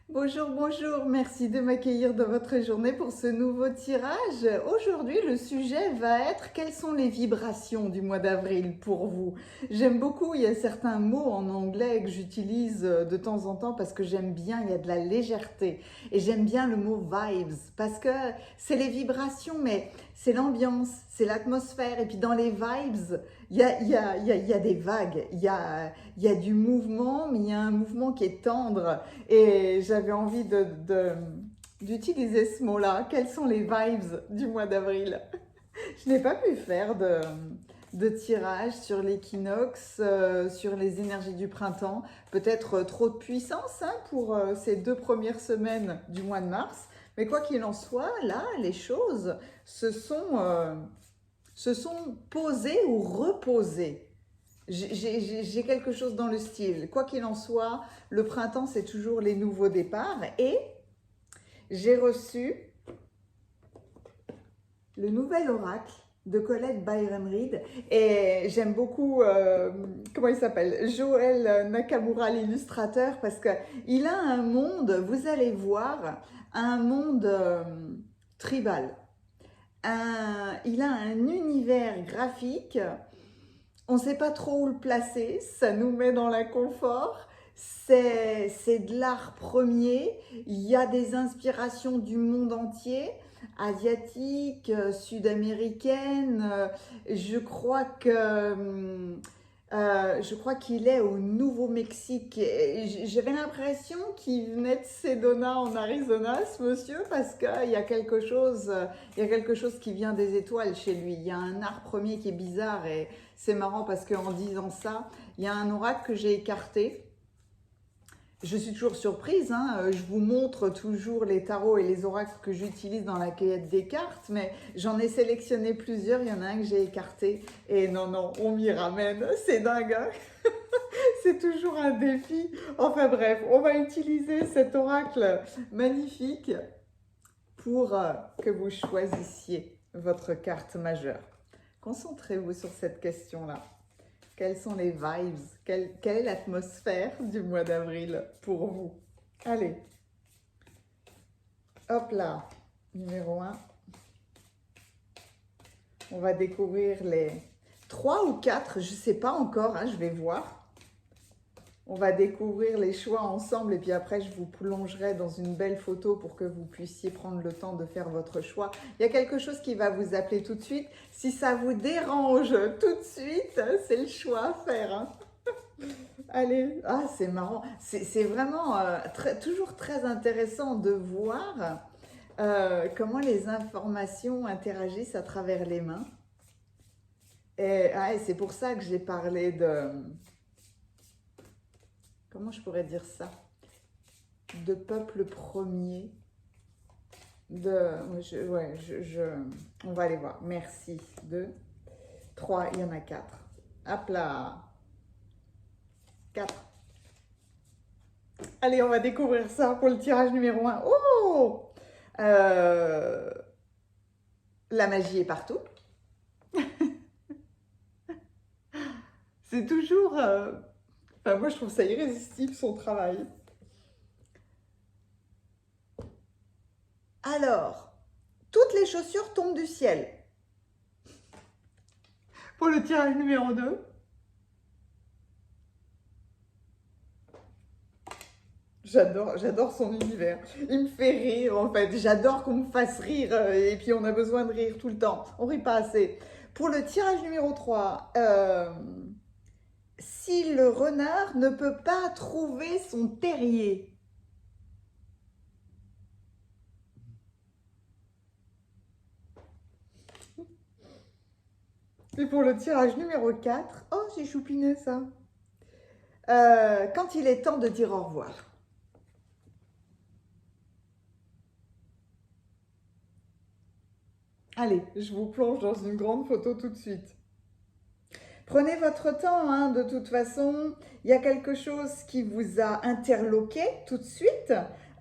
Bonjour, bonjour, merci de m'accueillir dans votre journée pour ce nouveau tirage. Aujourd'hui, le sujet va être quelles sont les vibrations du mois d'avril pour vous. J'aime beaucoup, il y a certains mots en anglais que j'utilise de temps en temps parce que j'aime bien, il y a de la légèreté. Et j'aime bien le mot vibes parce que c'est les vibrations, mais c'est l'ambiance, c'est l'atmosphère. Et puis dans les vibes, il y a des vagues, il y a du mouvement, mais il y a un mouvement qui est tendre. Et j'avais envie d'utiliser ce mot-là. Quelles sont les vibes du mois d'avril? Je n'ai pas pu faire de tirage sur l'équinoxe, sur les énergies du printemps. Peut-être trop de puissance hein, pour ces 2 premières semaines du mois de mars. Mais quoi qu'il en soit, là, les choses se sont posées ou reposées. J'ai quelque chose dans le style. Quoi qu'il en soit, le printemps, c'est toujours les nouveaux départs. Et j'ai reçu le nouvel oracle de Colette Byron Reed. Et j'aime beaucoup, comment il s'appelle? Joël Nakamura, l'illustrateur, parce qu'il a un monde, vous allez voir, un monde tribal. Il a un univers graphique. On ne sait pas trop où le placer, ça nous met dans l'inconfort. C'est de l'art premier, il y a des inspirations du monde entier, asiatique, sud-américaine. Je crois qu'il est au Nouveau-Mexique. J'avais l'impression qu'il venait de Sedona en Arizona, ce monsieur, parce il y a quelque chose qui vient des étoiles chez lui. Il y a un art premier qui est bizarre et c'est marrant parce qu'en disant ça, il y a un oracle que j'ai écarté. Je suis toujours surprise, hein. Je vous montre toujours les tarots et les oracles que j'utilise dans la cueillette des cartes, mais j'en ai sélectionné plusieurs, il y en a un que j'ai écarté, et non, on m'y ramène, c'est dingue, hein. C'est toujours un défi. Enfin bref, on va utiliser cet oracle magnifique pour que vous choisissiez votre carte majeure. Concentrez-vous sur cette question-là. Quelles sont les vibes? Quelle est l'atmosphère du mois d'avril pour vous? Allez, hop là, numéro 1. On va découvrir les 3 ou 4, je ne sais pas encore, hein, je vais voir. On va découvrir les choix ensemble et puis après je vous plongerai dans une belle photo pour que vous puissiez prendre le temps de faire votre choix. Il y a quelque chose qui va vous appeler tout de suite. Si ça vous dérange tout de suite, c'est le choix à faire. Hein. Allez, ah c'est marrant. C'est vraiment toujours très intéressant de voir comment les informations interagissent à travers les mains. Et c'est pour ça que j'ai parlé de... Comment je pourrais dire ça? De peuple premier. On va aller voir. Merci. 2, 3, il y en a 4. Hop là. 4. Allez, on va découvrir ça pour le tirage numéro 1. Oh La magie est partout. C'est toujours... Enfin, moi, je trouve ça irrésistible, son travail. Alors, toutes les chaussures tombent du ciel. Pour le tirage numéro 2. J'adore son univers. Il me fait rire, en fait. J'adore qu'on me fasse rire. Et puis, on a besoin de rire tout le temps. On rit pas assez. Pour le tirage numéro 3, si le renard ne peut pas trouver son terrier. Et pour le tirage numéro 4, oh, j'ai choupiné ça. Quand il est temps de dire au revoir. Allez, je vous plonge dans une grande photo tout de suite. Prenez votre temps, hein, de toute façon, il y a quelque chose qui vous a interloqué tout de suite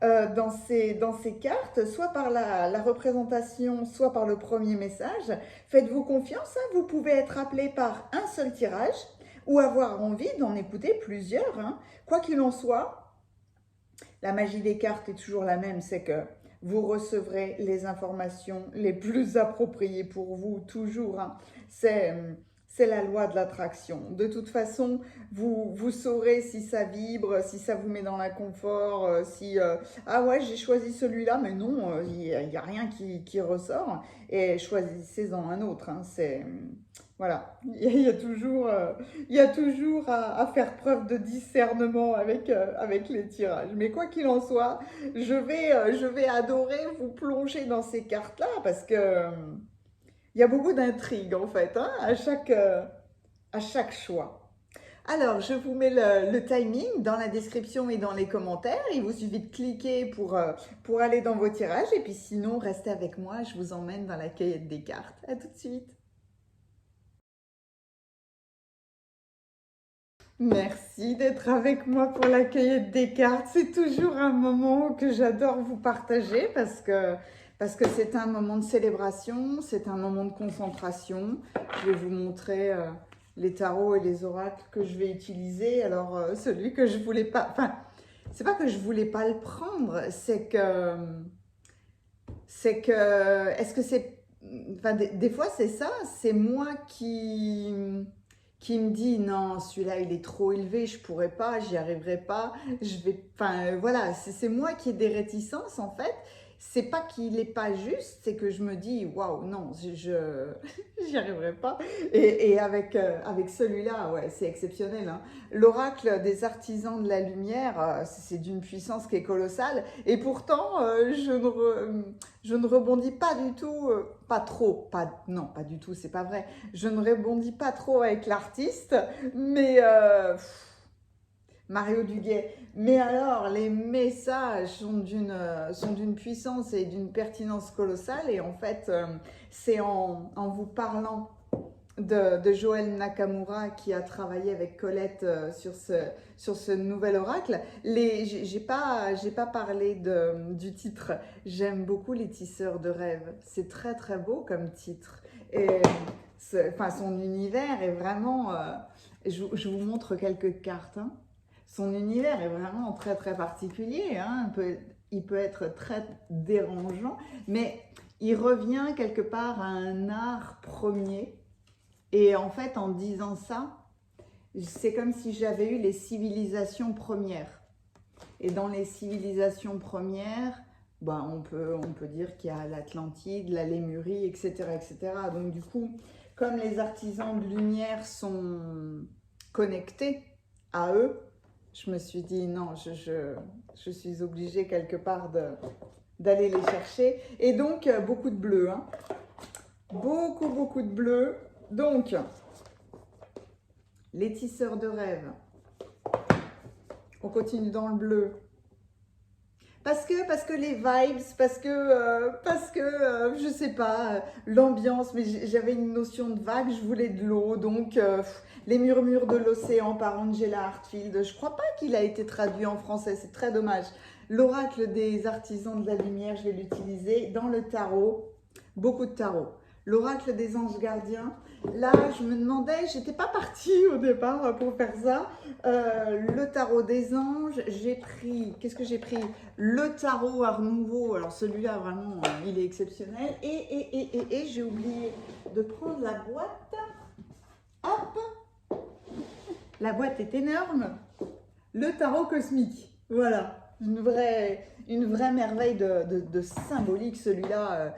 dans ces cartes, soit par la représentation, soit par le premier message. Faites-vous confiance, hein, vous pouvez être appelé par un seul tirage ou avoir envie d'en écouter plusieurs. Hein. Quoi qu'il en soit, La magie des cartes est toujours la même, c'est que vous recevrez les informations les plus appropriées pour vous, toujours. Hein. C'est la loi de l'attraction. De toute façon, vous saurez si ça vibre, si ça vous met dans l'inconfort, si ah ouais, j'ai choisi celui-là, mais non, il n'y a rien qui ressort. Et choisissez-en un autre. Hein. Voilà, il y a toujours, à faire preuve de discernement avec les tirages. Mais quoi qu'il en soit, je vais adorer vous plonger dans ces cartes-là parce que il y a beaucoup d'intrigues en fait, hein, à chaque choix. Alors, je vous mets le timing dans la description et dans les commentaires. Il vous suffit de cliquer pour aller dans vos tirages. Et puis sinon, restez avec moi, je vous emmène dans la cueillette des cartes. À tout de suite. Merci d'être avec moi pour la cueillette des cartes. C'est toujours un moment que j'adore vous partager parce que c'est un moment de célébration, c'est un moment de concentration. Je vais vous montrer les tarots et les oracles que je vais utiliser. Alors, celui que je voulais pas... Enfin, c'est pas que je voulais pas le prendre, c'est que... Est-ce que c'est... Enfin, des fois, c'est ça, c'est moi qui me dit non, celui-là il est trop élevé, je pourrais pas, j'y arriverai pas, je vais, enfin voilà, c'est moi qui ai des réticences en fait. C'est pas qu'il est pas juste, c'est que je me dis waouh non, j'y arriverai pas. Et avec celui-là, ouais, c'est exceptionnel. Hein. L'oracle des artisans de la lumière, c'est d'une puissance qui est colossale. Et pourtant, je ne rebondis pas du tout, pas trop, non, pas du tout, c'est pas vrai. Je ne rebondis pas trop avec l'artiste, mais Mario Duguay. Mais alors, les messages sont d'une puissance et d'une pertinence colossale. Et en fait, c'est en vous parlant de Joël Nakamura qui a travaillé avec Colette sur ce nouvel oracle. J'ai pas parlé du titre. J'aime beaucoup Les Tisseurs de rêves. C'est très très beau comme titre. Et enfin, son univers est vraiment... je vous montre quelques cartes. Hein. Son univers est vraiment très très particulier. Hein. Il peut être très dérangeant, mais il revient quelque part à un art premier. Et en fait, en disant ça, c'est comme si j'avais eu les civilisations premières. Et dans les civilisations premières, ben, on peut dire qu'il y a l'Atlantide, la Lémurie, etc., etc. Donc du coup, comme les artisans de lumière sont connectés à eux, je me suis dit non, je suis obligée quelque part d'aller les chercher. Et donc, beaucoup de bleu. Hein. Beaucoup de bleu. Donc, les tisseurs de rêves. On continue dans le bleu. Parce que les vibes, parce que je sais pas, l'ambiance, mais j'avais une notion de vague, je voulais de l'eau, donc les murmures de l'océan par Angela Hartfield. Je crois pas qu'il a été traduit en français, c'est très dommage. L'oracle des artisans de la lumière, je vais l'utiliser dans le tarot, beaucoup de tarot. L'oracle des anges gardiens. Là, je me demandais, j'étais pas partie au départ pour faire ça. Le tarot des anges, j'ai pris, qu'est-ce que j'ai pris? Le tarot Art Nouveau. Alors celui-là, vraiment, il est exceptionnel. Et j'ai oublié de prendre la boîte. Hop! La boîte est énorme. Le tarot cosmique. Voilà. Une vraie merveille de symbolique, celui-là.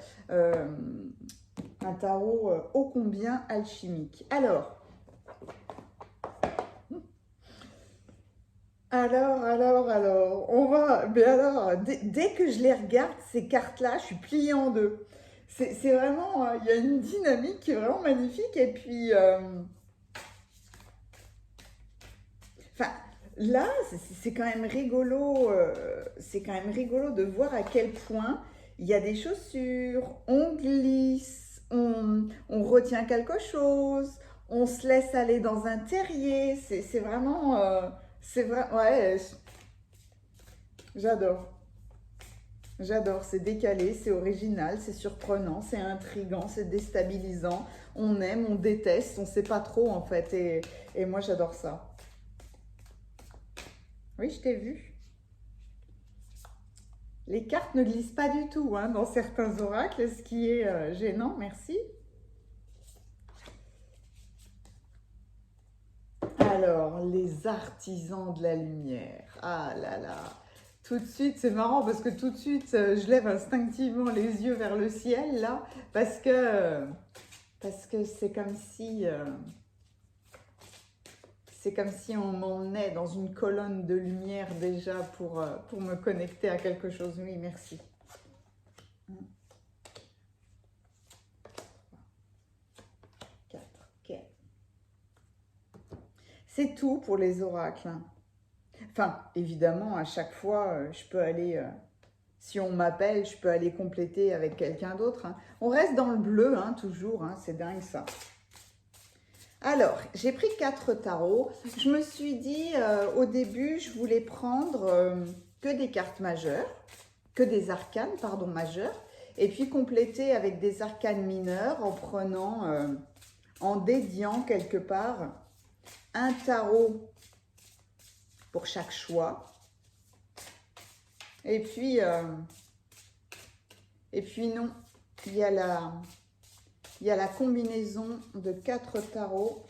Un tarot ô combien alchimique. Alors, on va, mais alors, dès que je les regarde, ces cartes-là, je suis pliée en deux. C'est vraiment, il y a une dynamique qui est vraiment magnifique, et puis, enfin, là, c'est quand même rigolo, de voir à quel point il y a des chaussures, on glisse, on retient quelque chose, on se laisse aller dans un terrier. C'est vraiment... c'est vrai, ouais, j'adore. J'adore, c'est décalé, c'est original, c'est surprenant, c'est intriguant, c'est déstabilisant. On aime, on déteste, on ne sait pas trop en fait. Et moi, j'adore ça. Oui, je t'ai vu. Les cartes ne glissent pas du tout hein, dans certains oracles, ce qui est gênant, merci. Alors, les artisans de la lumière. Ah là là. Tout de suite, c'est marrant parce que tout de suite, je lève instinctivement les yeux vers le ciel, là, parce que c'est comme si... c'est comme si on m'emmenait dans une colonne de lumière déjà pour me connecter à quelque chose. Oui, merci. 4, ok. C'est tout pour les oracles. Enfin, évidemment, à chaque fois, je peux aller... si on m'appelle, je peux aller compléter avec quelqu'un d'autre. Hein. On reste dans le bleu, hein, toujours. Hein, c'est dingue, ça. Alors, j'ai pris 4 tarots. Je me suis dit, au début, je voulais prendre que des cartes majeures, que des arcanes, pardon, majeures, et puis compléter avec des arcanes mineures en prenant, en dédiant quelque part un tarot pour chaque choix. Et puis non, il y a la combinaison de 4 tarots.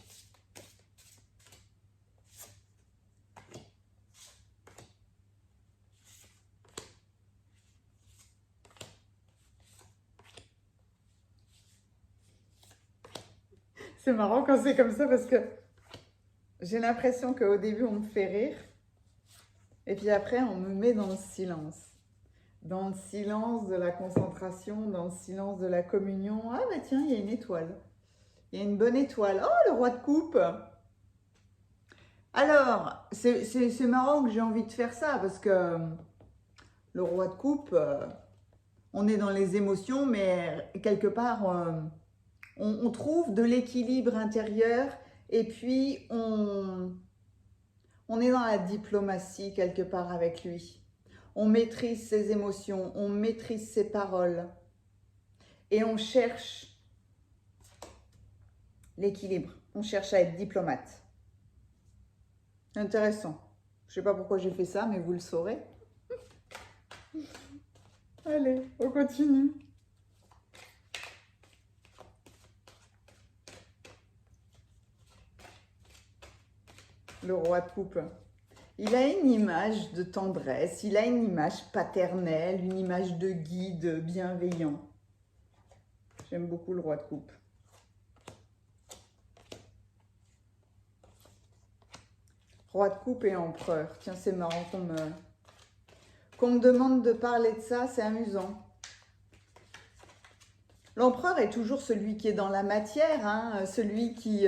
C'est marrant quand c'est comme ça parce que j'ai l'impression qu'au début on me fait rire et puis après on me met dans le silence. Dans le silence de la concentration, dans le silence de la communion. Ah bah tiens, il y a une étoile. Il y a une bonne étoile. Oh, le roi de coupe. Alors, c'est marrant que j'ai envie de faire ça parce que le roi de coupe, on est dans les émotions, mais quelque part, on trouve de l'équilibre intérieur et puis on est dans la diplomatie quelque part avec lui. On maîtrise ses émotions, on maîtrise ses paroles et on cherche l'équilibre. On cherche à être diplomate. Intéressant. Je ne sais pas pourquoi j'ai fait ça, mais vous le saurez. Allez, on continue. Le roi de coupe. Il a une image de tendresse, il a une image paternelle, une image de guide bienveillant. J'aime beaucoup le roi de coupe. Roi de coupe et empereur. Tiens, c'est marrant qu'on me demande de parler de ça, c'est amusant. L'empereur est toujours celui qui est dans la matière, hein, celui qui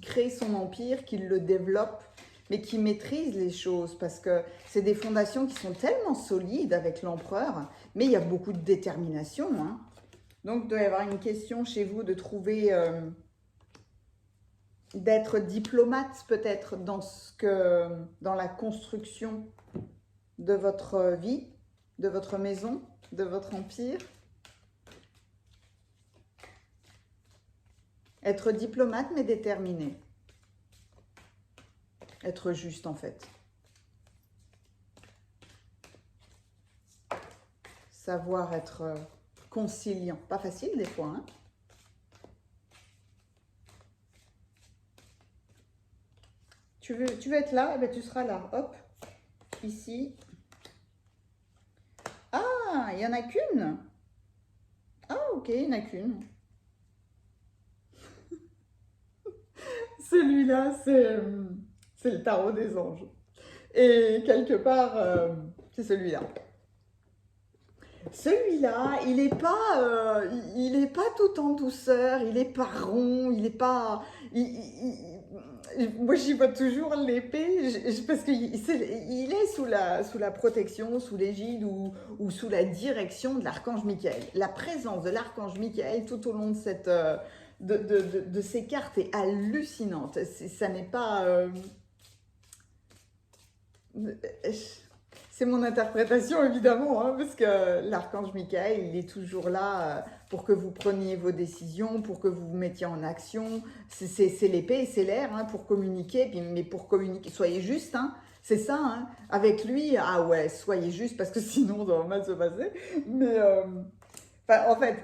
crée son empire, qui le développe, mais qui maîtrise les choses, parce que c'est des fondations qui sont tellement solides avec l'empereur, mais il y a beaucoup de détermination. Hein. Donc, il doit y avoir une question chez vous de trouver, d'être diplomate peut-être dans la construction de votre vie, de votre maison, de votre empire. Être diplomate mais déterminé. Être juste en fait. Savoir être conciliant. Pas facile des fois. Hein. Tu veux être là, eh bien, tu seras là. Hop, ici. Ah, il n'y en a qu'une. Ah, ok, il n'y en a qu'une. Celui-là, c'est le tarot des anges. Et quelque part, c'est celui-là. Celui-là, il n'est pas tout en douceur, il n'est pas rond, il n'est pas... moi, j'y vois toujours l'épée, parce qu'il est sous la protection, sous l'égide ou sous la direction de l'archange Michael. La présence de l'archange Michael tout au long de cette... de ces cartes est hallucinante. Ça n'est pas... c'est mon interprétation évidemment, hein, parce que l'archange Michael, il est toujours là pour que vous preniez vos décisions, pour que vous vous mettiez en action. C'est l'épée et c'est l'air hein, pour communiquer, mais pour communiquer, soyez juste, hein, C'est ça, hein. Avec lui, ah ouais, soyez juste, parce que sinon, ça va mal se passer. Mais, enfin, en fait,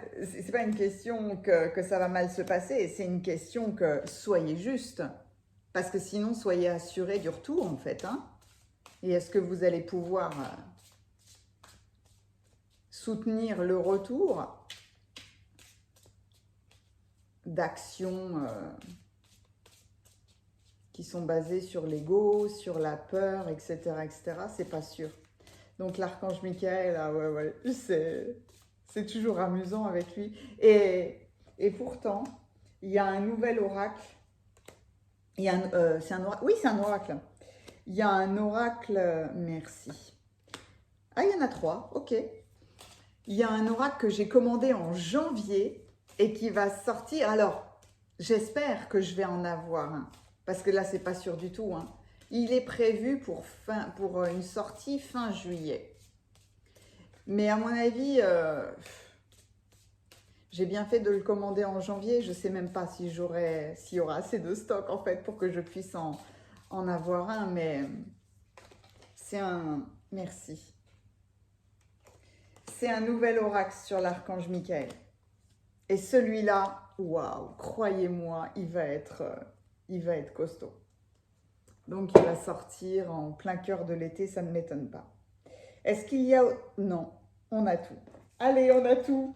c'est pas une question que ça va mal se passer, c'est une question que soyez juste. Parce que sinon, soyez assuré du retour, en fait, hein. Et est-ce que vous allez pouvoir soutenir le retour d'actions qui sont basées sur l'ego, sur la peur, etc., etc. C'est pas sûr. Donc l'archange Michael, ah ouais, ouais, c'est toujours amusant avec lui. Et pourtant, il y a un nouvel oracle. C'est un oracle. Oui, c'est un oracle. Il y a un oracle, merci. Ah, il y en a 3, ok. Il y a un oracle que j'ai commandé en janvier et qui va sortir. Alors, j'espère que je vais en avoir un, parce que là, c'est pas sûr du tout, hein. Il est prévu pour une sortie fin juillet. Mais à mon avis, j'ai bien fait de le commander en janvier. Je ne sais même pas si s'il y aura assez de stock en fait pour que je puisse en avoir un. Mais c'est un... Merci. C'est un nouvel oracle sur l'archange Michael. Et celui-là, waouh, croyez-moi, il va être costaud. Donc il va sortir en plein cœur de l'été, ça ne m'étonne pas. Est-ce qu'il y a... Non, on a tout. Allez, on a tout.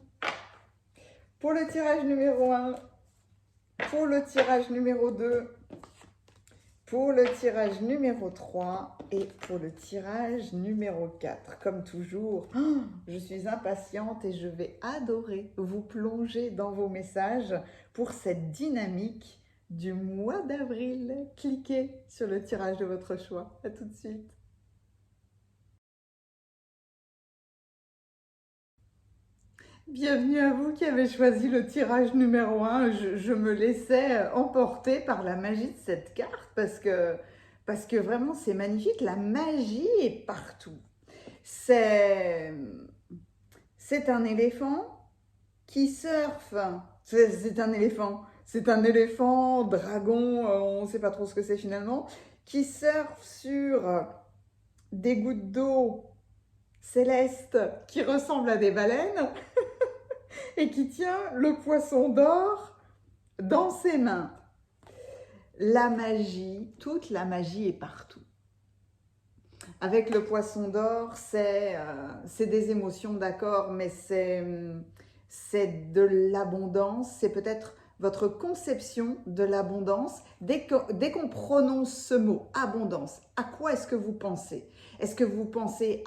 Pour le tirage numéro 1, pour le tirage numéro 2, pour le tirage numéro 3 et pour le tirage numéro 4. Comme toujours, je suis impatiente et je vais adorer vous plonger dans vos messages pour cette dynamique du mois d'avril. Cliquez sur le tirage de votre choix. À tout de suite. Bienvenue à vous qui avez choisi le tirage numéro 1. Je me laissais emporter par la magie de cette carte parce que vraiment c'est magnifique. La magie est partout. C'est un éléphant qui surfe. C'est un éléphant. C'est un éléphant, dragon, on ne sait pas trop ce que c'est finalement, qui surfe sur des gouttes d'eau célestes qui ressemblent à des baleines. Et qui tient le poisson d'or dans ses mains. La magie, toute la magie est partout. Avec le poisson d'or, c'est des émotions, d'accord, mais c'est de l'abondance, c'est peut-être votre conception de l'abondance. Dès qu'on prononce ce mot, abondance, à quoi est-ce que vous pensez? Est-ce que vous pensez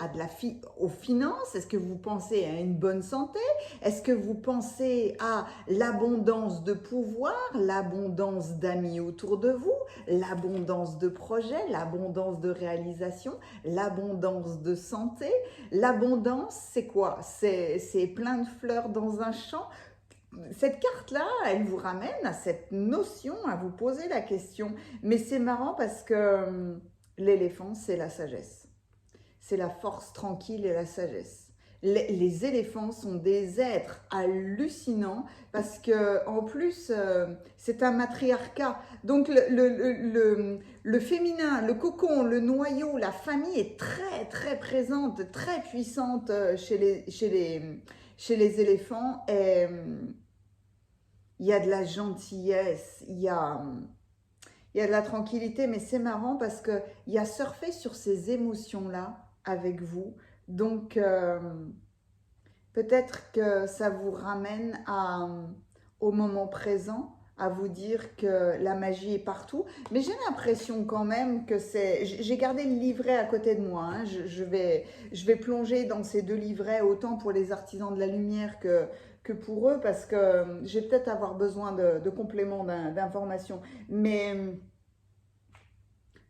aux finances? Est-ce que vous pensez à une bonne santé? Est-ce que vous pensez à l'abondance de pouvoir, l'abondance d'amis autour de vous, l'abondance de projets, l'abondance de réalisation, l'abondance de santé? L'abondance, c'est quoi? C'est plein de fleurs dans un champ. Cette carte-là, elle vous ramène à cette notion, à vous poser la question. Mais c'est marrant parce que l'éléphant, c'est la sagesse. C'est la force tranquille et la sagesse. Les éléphants sont des êtres hallucinants parce que en plus, c'est un matriarcat. Donc le féminin, le cocon, le noyau, la famille est très très présente, très puissante chez les éléphants. Et il y a de la gentillesse, il y a de la tranquillité, mais c'est marrant parce qu'il y a surfé sur ces émotions-là avec vous. Donc, peut-être que ça vous ramène au moment présent, à vous dire que la magie est partout. Mais j'ai l'impression quand même que c'est... J'ai gardé le livret à côté de moi, hein. Je vais plonger dans ces 2 livrets, autant pour les artisans de la lumière que pour eux, parce que je vais peut-être avoir besoin de compléments d'informations. Mais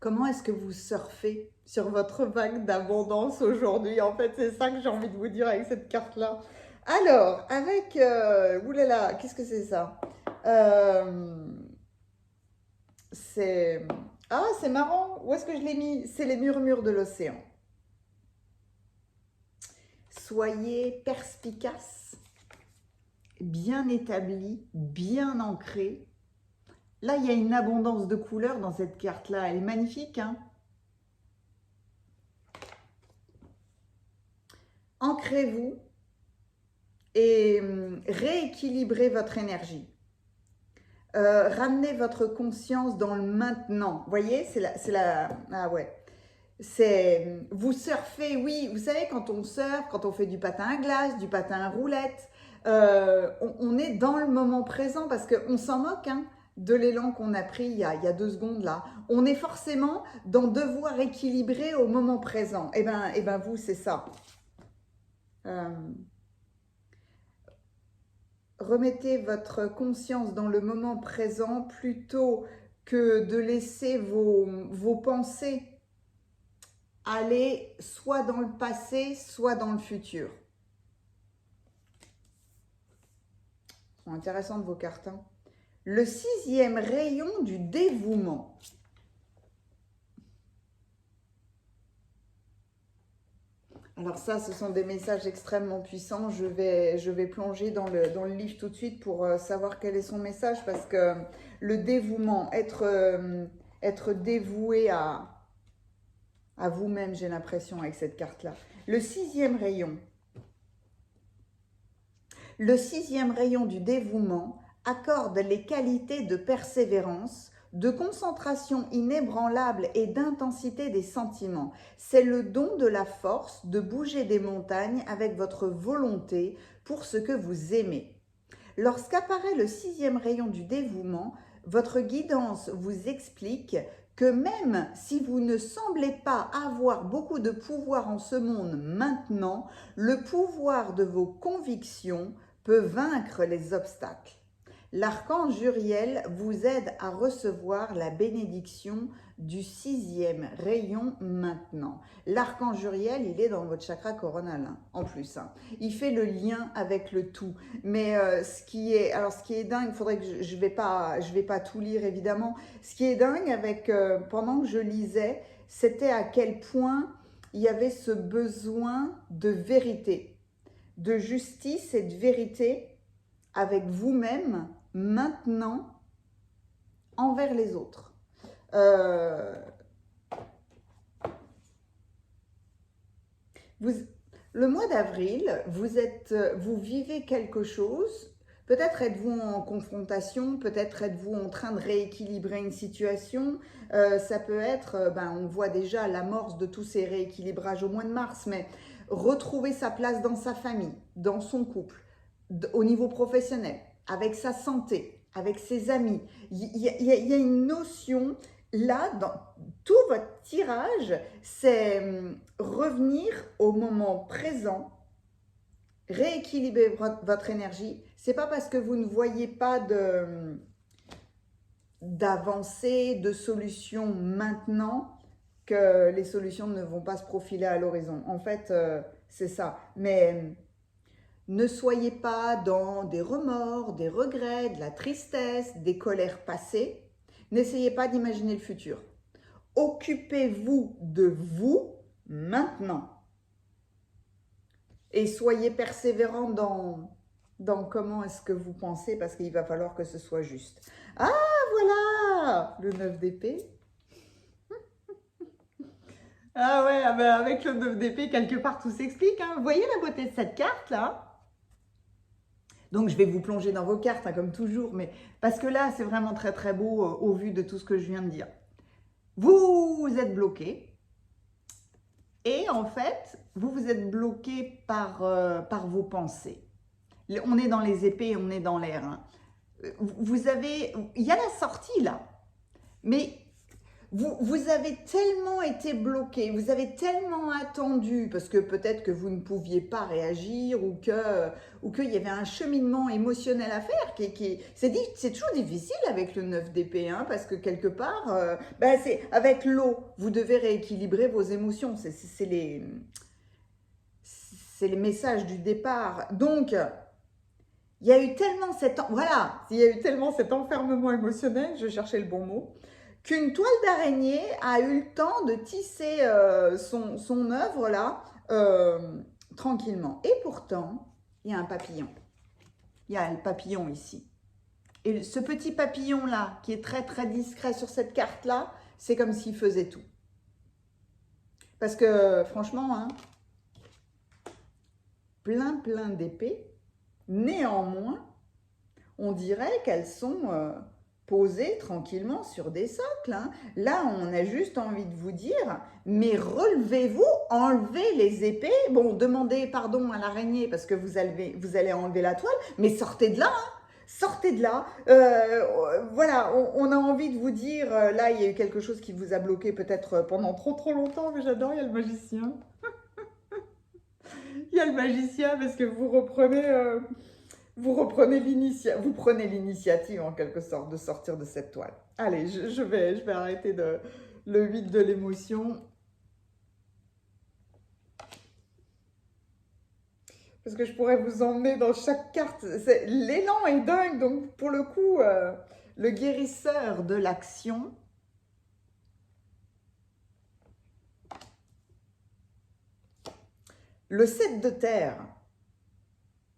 comment est-ce que vous surfez sur votre vague d'abondance aujourd'hui? En fait, c'est ça que j'ai envie de vous dire avec cette carte-là. Alors, avec... oulala, qu'est-ce que c'est ça? C'est... Ah, c'est marrant. Où est-ce que je l'ai mis? C'est les murmures de l'océan. Soyez perspicaces, bien établis, bien ancrés. Là, il y a une abondance de couleurs dans cette carte-là. Elle est magnifique, hein? ancrez-vous et rééquilibrez votre énergie. Ramenez votre conscience dans le maintenant. Vous voyez, ah ouais. Vous surfez, oui, vous savez, quand on surfe, quand on fait du patin à glace, du patin à roulette, on est dans le moment présent parce qu'on s'en moque hein, de l'élan qu'on a pris il y a 2 secondes là. On est forcément dans devoir équilibrer au moment présent. Eh ben vous, c'est ça. Remettez votre conscience dans le moment présent plutôt que de laisser vos pensées aller soit dans le passé, soit dans le futur. C'est intéressant de vos cartes. Hein. Le 6e rayon du dévouement. Alors ça, ce sont des messages extrêmement puissants. Je vais plonger dans le livre tout de suite pour savoir quel est son message parce que le dévouement, être dévoué à vous-même, j'ai l'impression, avec cette carte-là. Le 6e rayon. Le 6e rayon du dévouement accorde les qualités de persévérance, de concentration inébranlable et d'intensité des sentiments. C'est le don de la force de bouger des montagnes avec votre volonté pour ce que vous aimez. Lorsqu'apparaît le 6e rayon du dévouement, votre guidance vous explique que même si vous ne semblez pas avoir beaucoup de pouvoir en ce monde maintenant, le pouvoir de vos convictions peut vaincre les obstacles. L'archange Uriel vous aide à recevoir la bénédiction du 6e rayon maintenant. L'archange Uriel, il est dans votre chakra coronal, hein, en plus. Hein. Il fait le lien avec le tout. Mais ce qui est dingue, il faudrait que je vais pas tout lire évidemment. Ce qui est dingue avec pendant que je lisais, c'était à quel point il y avait ce besoin de vérité, de justice et de vérité avec vous-même maintenant envers les autres. Le mois d'avril, vous vivez quelque chose, peut-être êtes-vous en confrontation, peut-être êtes-vous en train de rééquilibrer une situation, ça peut être, on voit déjà l'amorce de tous ces rééquilibrages au mois de mars, mais retrouver sa place dans sa famille, dans son couple, au niveau professionnel, avec sa santé, avec ses amis. Il y a une notion, là, dans tout votre tirage, c'est revenir au moment présent, rééquilibrer votre énergie. C'est pas parce que vous ne voyez pas d'avancée, de solution maintenant, que les solutions ne vont pas se profiler à l'horizon. En fait, c'est ça. Mais ne soyez pas dans des remords, des regrets, de la tristesse, des colères passées. N'essayez pas d'imaginer le futur. Occupez-vous de vous maintenant. Et soyez persévérant dans comment est-ce que vous pensez, parce qu'il va falloir que ce soit juste. Ah, voilà le 9 d'épée. Ah ouais, avec le 9 d'épée, quelque part, tout s'explique. Hein. Vous voyez la beauté de cette carte-là? Donc, je vais vous plonger dans vos cartes, hein, comme toujours, mais parce que là, c'est vraiment très, très beau au vu de tout ce que je viens de dire. Vous êtes bloqué. Et en fait, vous êtes bloqué par vos pensées. On est dans les épées, on est dans l'air. Hein. Il y a la sortie là, mais vous avez tellement été bloqué, vous avez tellement attendu, parce que peut-être que vous ne pouviez pas réagir ou qu'il y avait un cheminement émotionnel à faire. C'est toujours difficile avec le 9 d'épée, hein, parce que quelque part, c'est avec l'eau, vous devez rééquilibrer vos émotions. C'est les messages du départ. Donc, il y a eu tellement cet enfermement émotionnel, je cherchais le bon mot, qu'une toile d'araignée a eu le temps de tisser son œuvre là, tranquillement. Et pourtant, il y a un papillon. Il y a le papillon ici. Et ce petit papillon là, qui est très très discret sur cette carte là, c'est comme s'il faisait tout. Parce que franchement, hein, plein d'épées. Néanmoins, on dirait qu'elles sont posées tranquillement sur des socles, hein. Là, on a juste envie de vous dire, mais relevez-vous, enlevez les épées. Bon, demandez pardon à l'araignée parce que vous allez enlever la toile, mais sortez de là, hein. Sortez de là. Voilà, on a envie de vous dire, là, il y a eu quelque chose qui vous a bloqué peut-être pendant trop longtemps, mais j'adore, il y a le magicien. Il y a le magicien parce que vous prenez l'initiative en quelque sorte de sortir de cette toile. Allez, je vais arrêter le 8 de l'émotion. Parce que je pourrais vous emmener dans chaque carte. L'élan est dingue, donc pour le coup, le guérisseur de l'action. Le 7 de terre.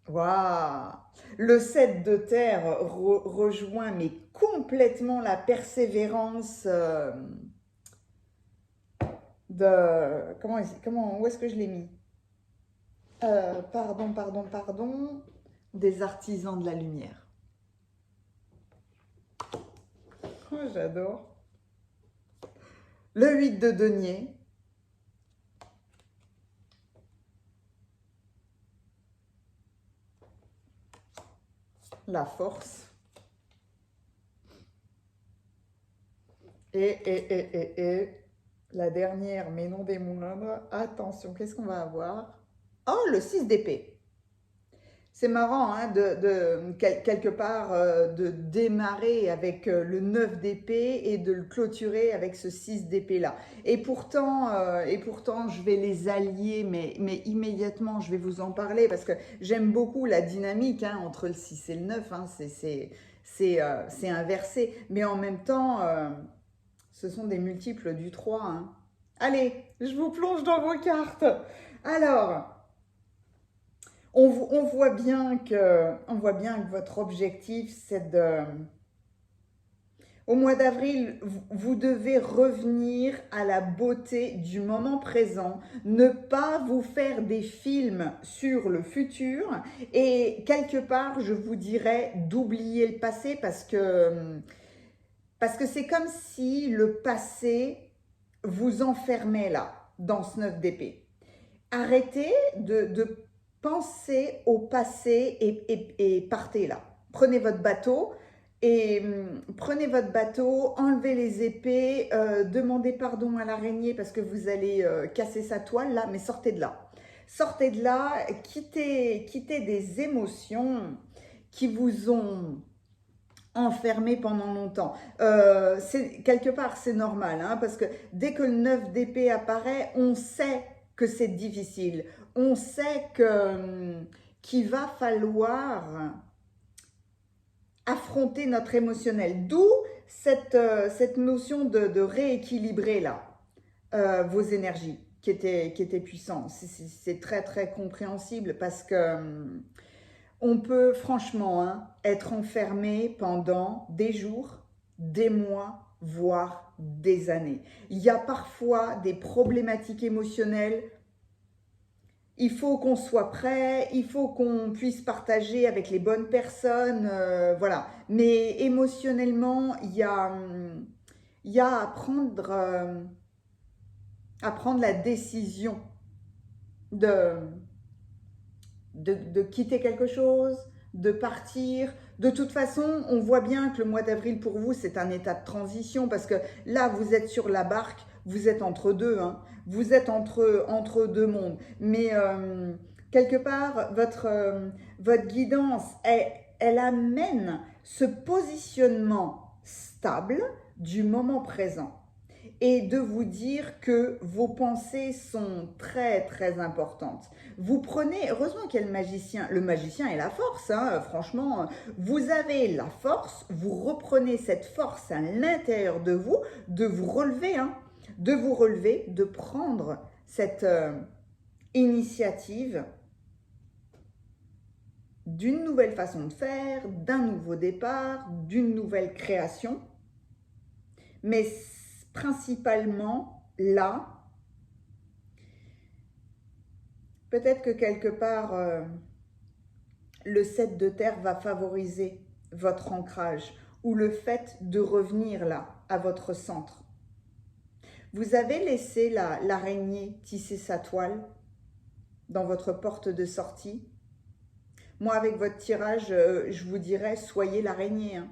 Waouh! Le 7 de terre rejoint mais complètement la persévérance de... Où est-ce que je l'ai mis? Pardon. Des artisans de la lumière. Oh, j'adore. Le 8 de denier. La force. Et la dernière, mais non des moindres. Attention, qu'est-ce qu'on va avoir? Oh, le 6 d'épée. C'est marrant, hein, quelque part, de démarrer avec le 9 d'épée et de le clôturer avec ce 6 d'épée-là. Et pourtant, je vais les allier, mais immédiatement, je vais vous en parler parce que j'aime beaucoup la dynamique, hein, entre le 6 et le 9. Hein, c'est inversé. Mais en même temps, ce sont des multiples du 3. Hein. Allez, je vous plonge dans vos cartes. Alors... On voit bien que votre objectif, c'est de... Au mois d'avril, vous devez revenir à la beauté du moment présent, ne pas vous faire des films sur le futur et quelque part, je vous dirais d'oublier le passé parce que c'est comme si le passé vous enfermait là, dans ce 9 d'épée. Arrêtez de pensez au passé et partez là. Prenez votre bateau enlevez les épées, demandez pardon à l'araignée parce que vous allez casser sa toile là, mais sortez de là. Sortez de là, quittez des émotions qui vous ont enfermé pendant longtemps. Quelque part, c'est normal, hein, parce que dès que le 9 d'épée apparaît, on sait que c'est difficile. On sait qu'il va falloir affronter notre émotionnel. D'où cette notion de rééquilibrer là vos énergies qui étaient puissantes. C'est très compréhensible parce que on peut franchement, hein, être enfermé pendant des jours, des mois, voire des années. Il y a parfois des problématiques émotionnelles. Il faut qu'on soit prêt, il faut qu'on puisse partager avec les bonnes personnes, voilà. Mais émotionnellement, il y a à prendre la décision de quitter quelque chose, de partir. De toute façon, on voit bien que le mois d'avril pour vous, c'est un état de transition parce que là, vous êtes sur la barque, vous êtes entre deux, hein. Vous êtes entre deux mondes. Mais quelque part, votre guidance, elle amène ce positionnement stable du moment présent et de vous dire que vos pensées sont très importantes. Vous prenez, heureusement qu'il y a le magicien et la force, hein, franchement, vous avez la force, vous reprenez cette force à l'intérieur de vous relever, hein, de prendre cette initiative d'une nouvelle façon de faire, d'un nouveau départ, d'une nouvelle création, mais principalement là, Peut-être que quelque part, le 7 de terre va favoriser votre ancrage ou le fait de revenir là, à votre centre. Vous avez laissé l'araignée tisser sa toile dans votre porte de sortie. Moi, avec votre tirage, je vous dirais, soyez l'araignée. Hein.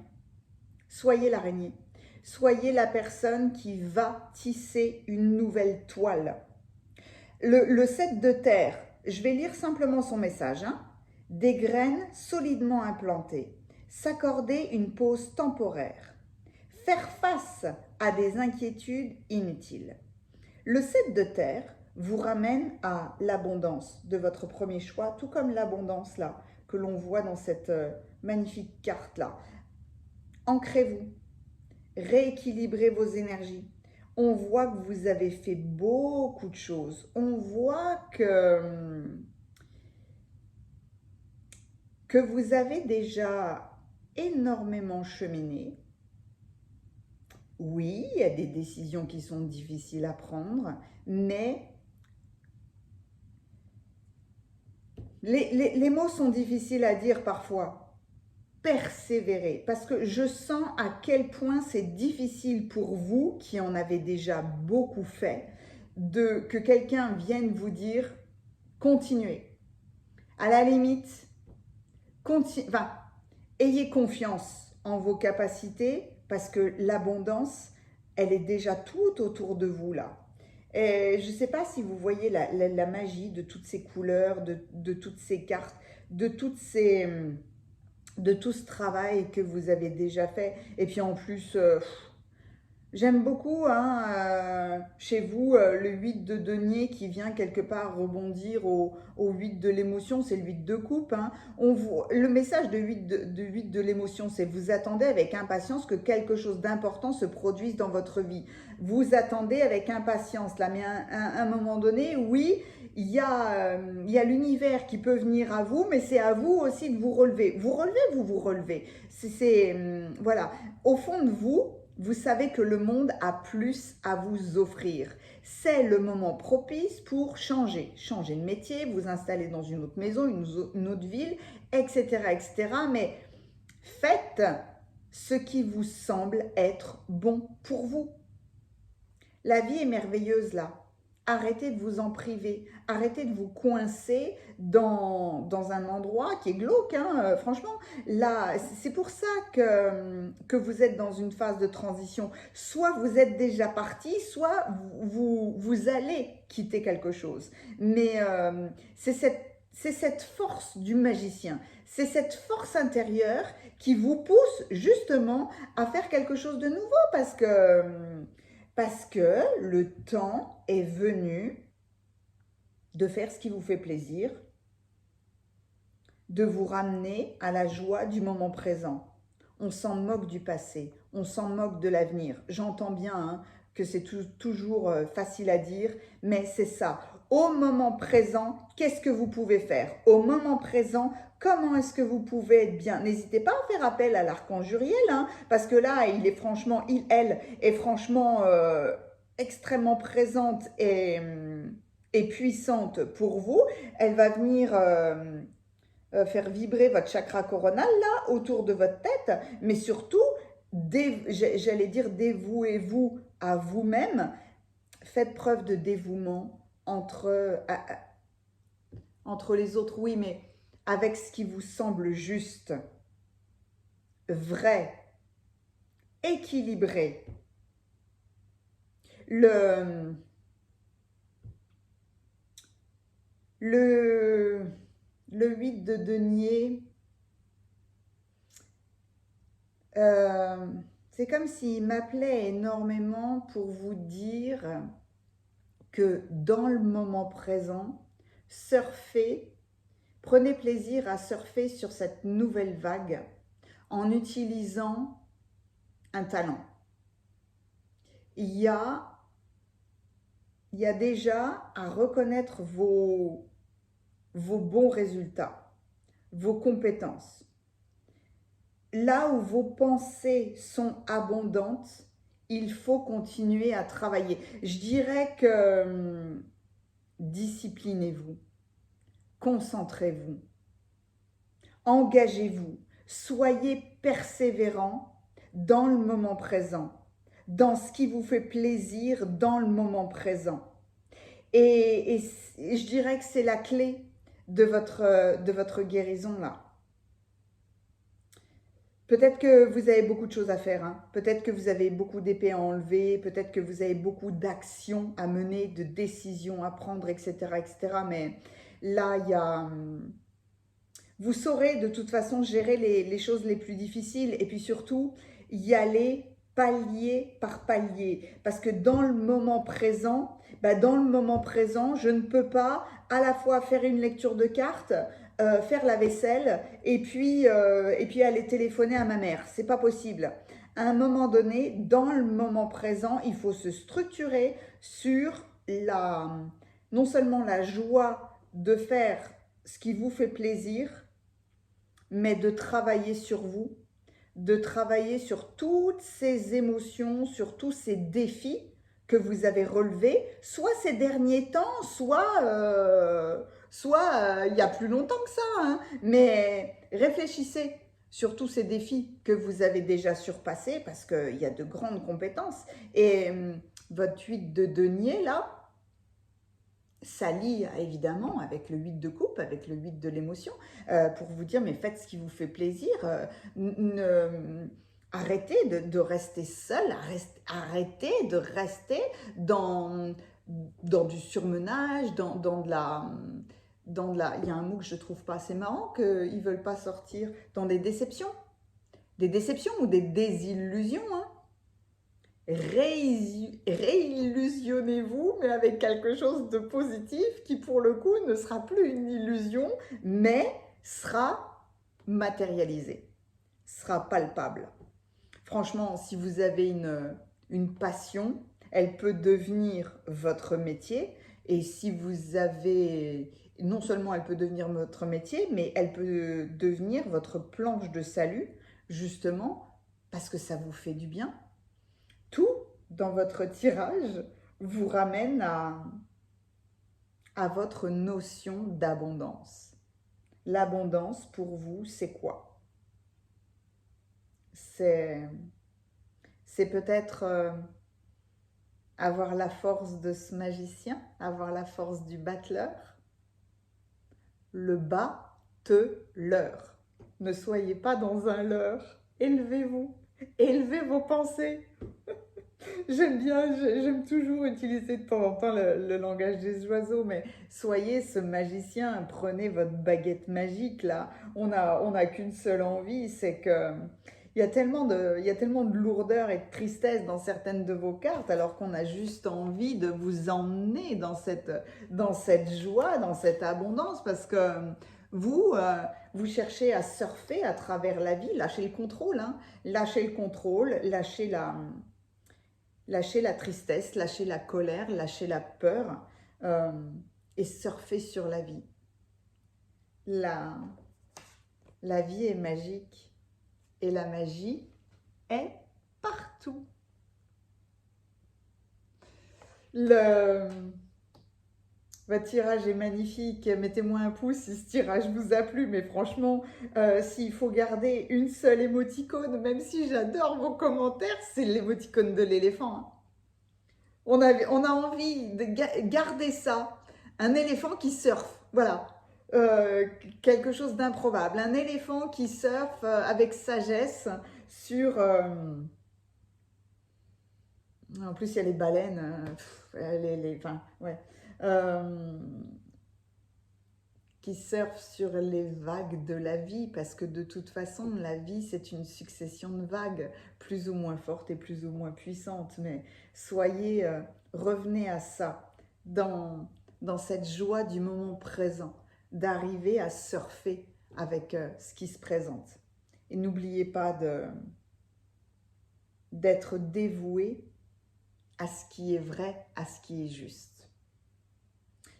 Soyez l'araignée. Soyez la personne qui va tisser une nouvelle toile. Le 7 de terre, je vais lire simplement son message. Hein. Des graines solidement implantées. S'accorder une pause temporaire. Faire face à des inquiétudes inutiles. Le 7 de terre vous ramène à l'abondance de votre premier choix, tout comme l'abondance là que l'on voit dans cette magnifique carte là. Ancrez-vous, rééquilibrez vos énergies. On voit que vous avez fait beaucoup de choses. On voit que vous avez déjà énormément cheminé. Oui, il y a des décisions qui sont difficiles à prendre, mais les mots sont difficiles à dire parfois. Persévérer, parce que je sens à quel point c'est difficile pour vous, qui en avez déjà beaucoup fait, que quelqu'un vienne vous dire « continuez ». À la limite, ayez confiance en vos capacités, parce que l'abondance, elle est déjà tout autour de vous là. Et je ne sais pas si vous voyez la magie de toutes ces couleurs, de toutes ces cartes, de tout ce travail que vous avez déjà fait. Et puis en plus, j'aime beaucoup chez vous le 8 de denier qui vient quelque part rebondir au 8 de l'émotion, c'est le 8 de coupe. Hein. Le message de 8 de l'émotion, c'est vous attendez avec impatience que quelque chose d'important se produise dans votre vie. Vous attendez avec impatience là, mais à un moment donné, oui, il y a l'univers qui peut venir à vous, mais c'est à vous aussi de vous relever. Vous relevez. Voilà, au fond de vous, vous savez que le monde a plus à vous offrir. C'est le moment propice pour changer de métier, vous installer dans une autre maison, une autre ville, etc., etc. Mais faites ce qui vous semble être bon pour vous. La vie est merveilleuse là. Arrêtez de vous en priver, arrêtez de vous coincer dans un endroit qui est glauque, hein, franchement. Là, c'est pour ça que vous êtes dans une phase de transition. Soit vous êtes déjà parti, soit vous allez quitter quelque chose. Mais c'est cette force du magicien, c'est cette force intérieure qui vous pousse justement à faire quelque chose de nouveau parce que le temps est venu de faire ce qui vous fait plaisir, de vous ramener à la joie du moment présent. On s'en moque du passé, on s'en moque de l'avenir. J'entends bien hein, que c'est toujours facile à dire, mais c'est ça. Au moment présent, qu'est-ce que vous pouvez faire? Au moment présent, comment est-ce que vous pouvez être bien? N'hésitez pas à faire appel à l'archange Uriel, hein, parce que là, elle est franchement extrêmement présente et puissante pour vous. Elle va venir faire vibrer votre chakra coronal là, autour de votre tête, mais surtout, j'allais dire, dévouez-vous à vous-même. Faites preuve de dévouement entre les autres, oui, mais avec ce qui vous semble juste, vrai, équilibré. Le 8 de denier, c'est comme s'il m'appelait énormément pour vous dire que dans le moment présent, prenez plaisir à surfer sur cette nouvelle vague en utilisant un talent. Il y a déjà à reconnaître vos bons résultats, vos compétences. Là où vos pensées sont abondantes, il faut continuer à travailler. Je dirais que disciplinez-vous. concentrez-vous, engagez-vous, soyez persévérant dans le moment présent, dans ce qui vous fait plaisir dans le moment présent. Et je dirais que c'est la clé de votre guérison là. Peut-être que vous avez beaucoup de choses à faire, hein. Peut-être que vous avez beaucoup d'épées à enlever, peut-être que vous avez beaucoup d'actions à mener, de décisions à prendre, etc., etc. Mais là, il y a... Vous saurez de toute façon gérer les choses les plus difficiles et puis surtout y aller palier par palier. Parce que dans le moment présent, je ne peux pas à la fois faire une lecture de cartes, faire la vaisselle et puis aller téléphoner à ma mère. C'est pas possible. À un moment donné, dans le moment présent, il faut se structurer sur non seulement la joie de faire ce qui vous fait plaisir, mais de travailler sur vous, de travailler sur toutes ces émotions, sur tous ces défis que vous avez relevés, soit ces derniers temps, soit il y a plus longtemps que ça, hein. Mais réfléchissez sur tous ces défis que vous avez déjà surpassés, parce qu'il y a de grandes compétences. Et votre 8 de denier, là, ça lie évidemment avec le 8 de coupe, avec le 8 de l'émotion, pour vous dire, mais faites ce qui vous fait plaisir, arrêtez de rester seul, arrêtez de rester dans du surmenage, dans de la... il y a un mot que je trouve pas assez marrant, qu'ils veulent pas sortir, dans des déceptions ou des désillusions, hein. Réillusionnez-vous, mais avec quelque chose de positif qui, pour le coup, ne sera plus une illusion, mais sera matérialisé, sera palpable. Franchement, si vous avez une passion, elle peut devenir votre métier. Et si vous avez... Non seulement elle peut devenir votre métier, mais elle peut devenir votre planche de salut, justement, parce que ça vous fait du bien. Tout dans votre tirage vous ramène à votre notion d'abondance. L'abondance, pour vous, c'est quoi? C'est peut-être avoir la force de ce magicien, avoir la force du battleur. Le bas-te-leur. Ne soyez pas dans un leurre. Élevez-vous. Élevez vos pensées. J'aime toujours utiliser de temps en temps le langage des oiseaux, mais soyez ce magicien, prenez votre baguette magique là. On a qu'une seule envie, c'est que il y a tellement de lourdeur et de tristesse dans certaines de vos cartes, alors qu'on a juste envie de vous emmener dans cette joie, dans cette abondance, parce que vous cherchez à surfer à travers la vie, lâchez le contrôle, hein, lâchez le contrôle, lâchez la tristesse, lâcher la colère, lâcher la peur et surfer sur la vie. La vie est magique et la magie est partout. Votre tirage est magnifique, mettez-moi un pouce si ce tirage vous a plu, mais franchement, s'il faut garder une seule émoticône, même si j'adore vos commentaires, c'est l'émoticône de l'éléphant, hein. On a envie de garder ça, un éléphant qui surfe, voilà, quelque chose d'improbable, un éléphant qui surfe avec sagesse sur... en plus, il y a les baleines, enfin, ouais. Qui surfent sur les vagues de la vie, parce que de toute façon, la vie, c'est une succession de vagues, plus ou moins fortes et plus ou moins puissantes, mais revenez à ça, dans cette joie du moment présent, d'arriver à surfer avec ce qui se présente. Et n'oubliez pas d'être dévoué à ce qui est vrai, à ce qui est juste.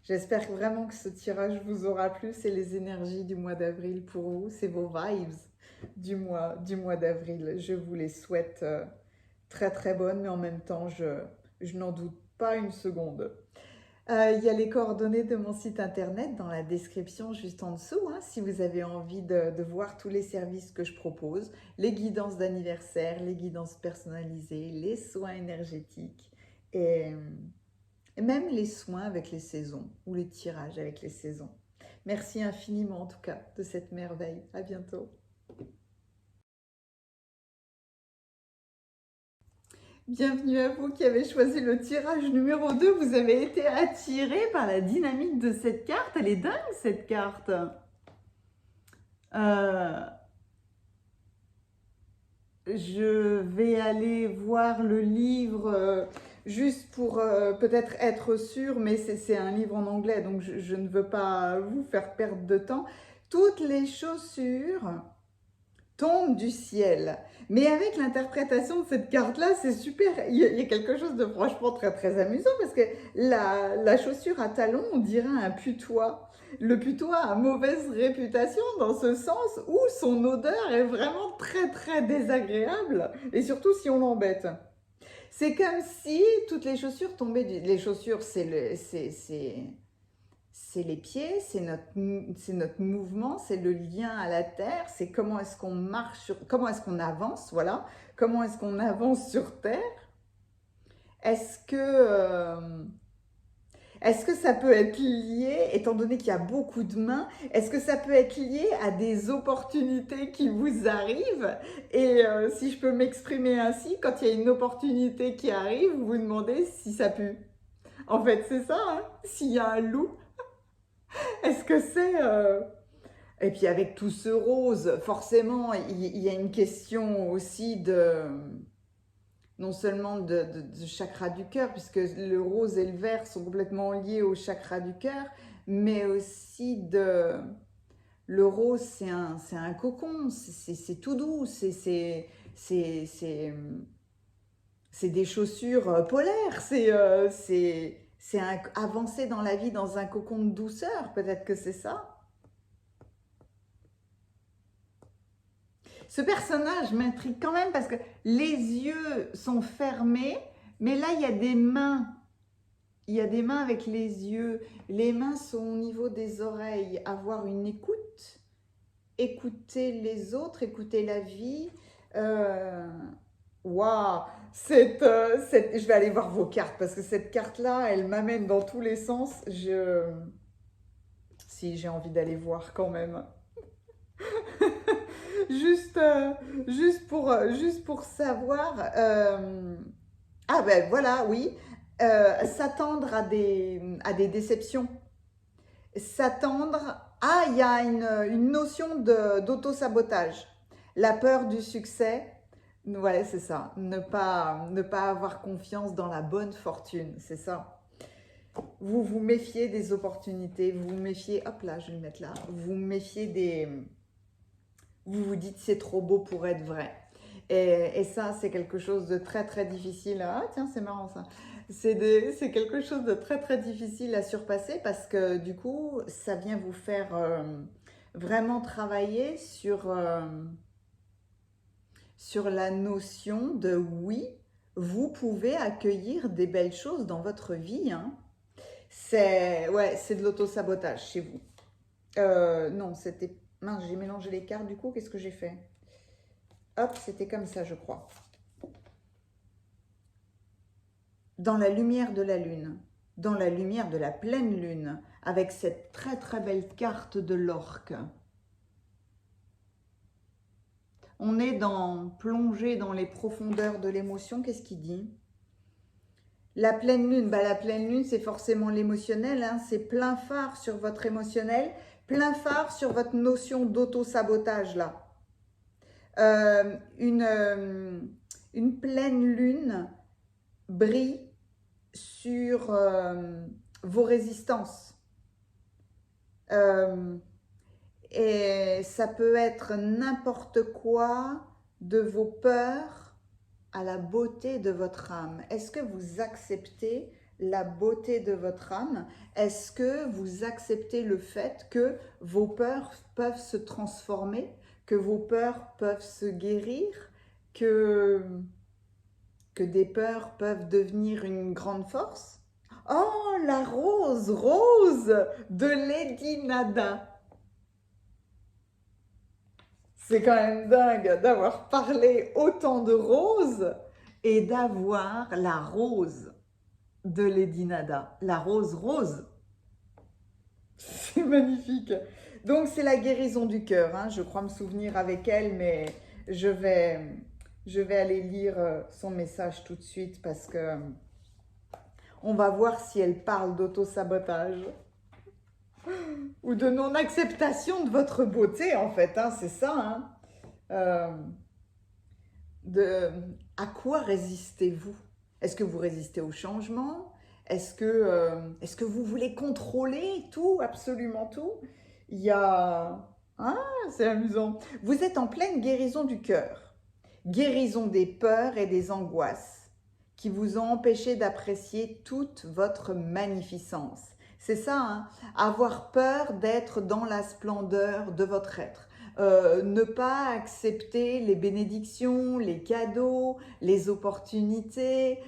J'espère vraiment que ce tirage vous aura plu. C'est les énergies du mois d'avril pour vous. C'est vos vibes du mois d'avril. Je vous les souhaite très très bonnes, mais en même temps, je n'en doute pas une seconde. Il y a les coordonnées de mon site internet dans la description juste en dessous, hein, si vous avez envie de voir tous les services que je propose, les guidances d'anniversaire, les guidances personnalisées, les soins énergétiques et, et même les soins avec les saisons ou les tirages avec les saisons. Merci infiniment en tout cas de cette merveille. À bientôt. Bienvenue à vous qui avez choisi le tirage numéro 2. Vous avez été attiré par la dynamique de cette carte. Elle est dingue cette carte. Je vais aller voir le livre juste pour peut-être être sûre, mais c'est un livre en anglais, donc je ne veux pas vous faire perdre de temps. Toutes les chaussures tombe du ciel. Mais avec l'interprétation de cette carte-là, c'est super. Il y a quelque chose de franchement très très amusant parce que la chaussure à talons, on dirait un putois. Le putois a mauvaise réputation dans ce sens où son odeur est vraiment très très désagréable et surtout si on l'embête. C'est comme si toutes les chaussures tombaient du... Les chaussures, c'est les pieds, c'est notre mouvement, c'est le lien à la terre, c'est comment est-ce qu'on marche, comment est-ce qu'on avance, voilà, comment est-ce qu'on avance sur terre. Est-ce que ça peut être lié, étant donné qu'il y a beaucoup de mains, est-ce que ça peut être lié à des opportunités qui vous arrivent? Et si je peux m'exprimer ainsi, quand il y a une opportunité qui arrive, vous vous demandez si ça pue. En fait, c'est ça, hein. S'il y a un loup, est-ce que c'est... Et puis avec tout ce rose, forcément, il y a une question aussi de... Non seulement de chakra du cœur, puisque le rose et le vert sont complètement liés au chakra du cœur, mais aussi de... Le rose, c'est un cocon, c'est tout doux, c'est des chaussures polaires, c'est avancer dans la vie dans un cocon de douceur, peut-être que c'est ça. Ce personnage m'intrigue quand même parce que les yeux sont fermés, mais là, il y a des mains. Il y a des mains avec les yeux. Les mains sont au niveau des oreilles. Avoir une écoute, écouter les autres, écouter la vie. Waouh! Je vais aller voir vos cartes parce que cette carte-là, elle m'amène dans tous les sens. Si j'ai envie d'aller voir quand même. Juste, juste pour savoir. Ah ben voilà, oui. S'attendre à des déceptions. S'attendre. Ah, il y a une notion d'auto-sabotage. La peur du succès. Ouais, c'est ça. Ne pas avoir confiance dans la bonne fortune. C'est ça. Vous vous méfiez des opportunités. Vous vous méfiez. Hop là, je vais le mettre là. Vous vous méfiez des. Vous vous dites c'est trop beau pour être vrai. Et ça, c'est quelque chose de très très difficile. Ah tiens, c'est marrant ça. C'est quelque chose de très très difficile à surpasser parce que du coup, ça vient vous faire vraiment travailler sur la notion de oui, vous pouvez accueillir des belles choses dans votre vie. Hein. C'est de l'auto-sabotage chez vous. Non, c'était... Mince, j'ai mélangé les cartes, du coup, qu'est-ce que j'ai fait? Hop, c'était comme ça, je crois. Dans la lumière de la lune, dans la lumière de la pleine lune, avec cette très très belle carte de l'orque. On est plongé dans les profondeurs de l'émotion, qu'est-ce qu'il dit? La pleine lune, la pleine lune, c'est forcément l'émotionnel, hein, c'est plein phare sur votre émotionnel, plein phare sur votre notion d'auto-sabotage, là. Une pleine lune brille sur vos résistances. Et ça peut être n'importe quoi de vos peurs à la beauté de votre âme. Est-ce que vous acceptez la beauté de votre âme? Est-ce que vous acceptez le fait que vos peurs peuvent se transformer, que vos peurs peuvent se guérir, que des peurs peuvent devenir une grande force? Oh, la rose, rose de Lady Nada. C'est quand même dingue d'avoir parlé autant de roses et d'avoir la rose de Lady Nada. La rose rose. C'est magnifique. Donc, c'est la guérison du cœur, hein. Je crois me souvenir avec elle, mais je vais, je vais aller lire son message tout de suite parce que on va voir si elle parle d'auto-sabotage ou de non-acceptation de votre beauté, en fait, hein, c'est ça, hein. Euh, de, à quoi résistez-vous? Est-ce que vous résistez au changement? Est-ce que vous voulez contrôler tout, absolument tout? Il y a... Ah, c'est amusant. Vous êtes en pleine guérison du cœur. Guérison des peurs et des angoisses qui vous ont empêché d'apprécier toute votre magnificence. C'est ça, hein? Avoir peur d'être dans la splendeur de votre être. Ne pas accepter les bénédictions, les cadeaux, les opportunités,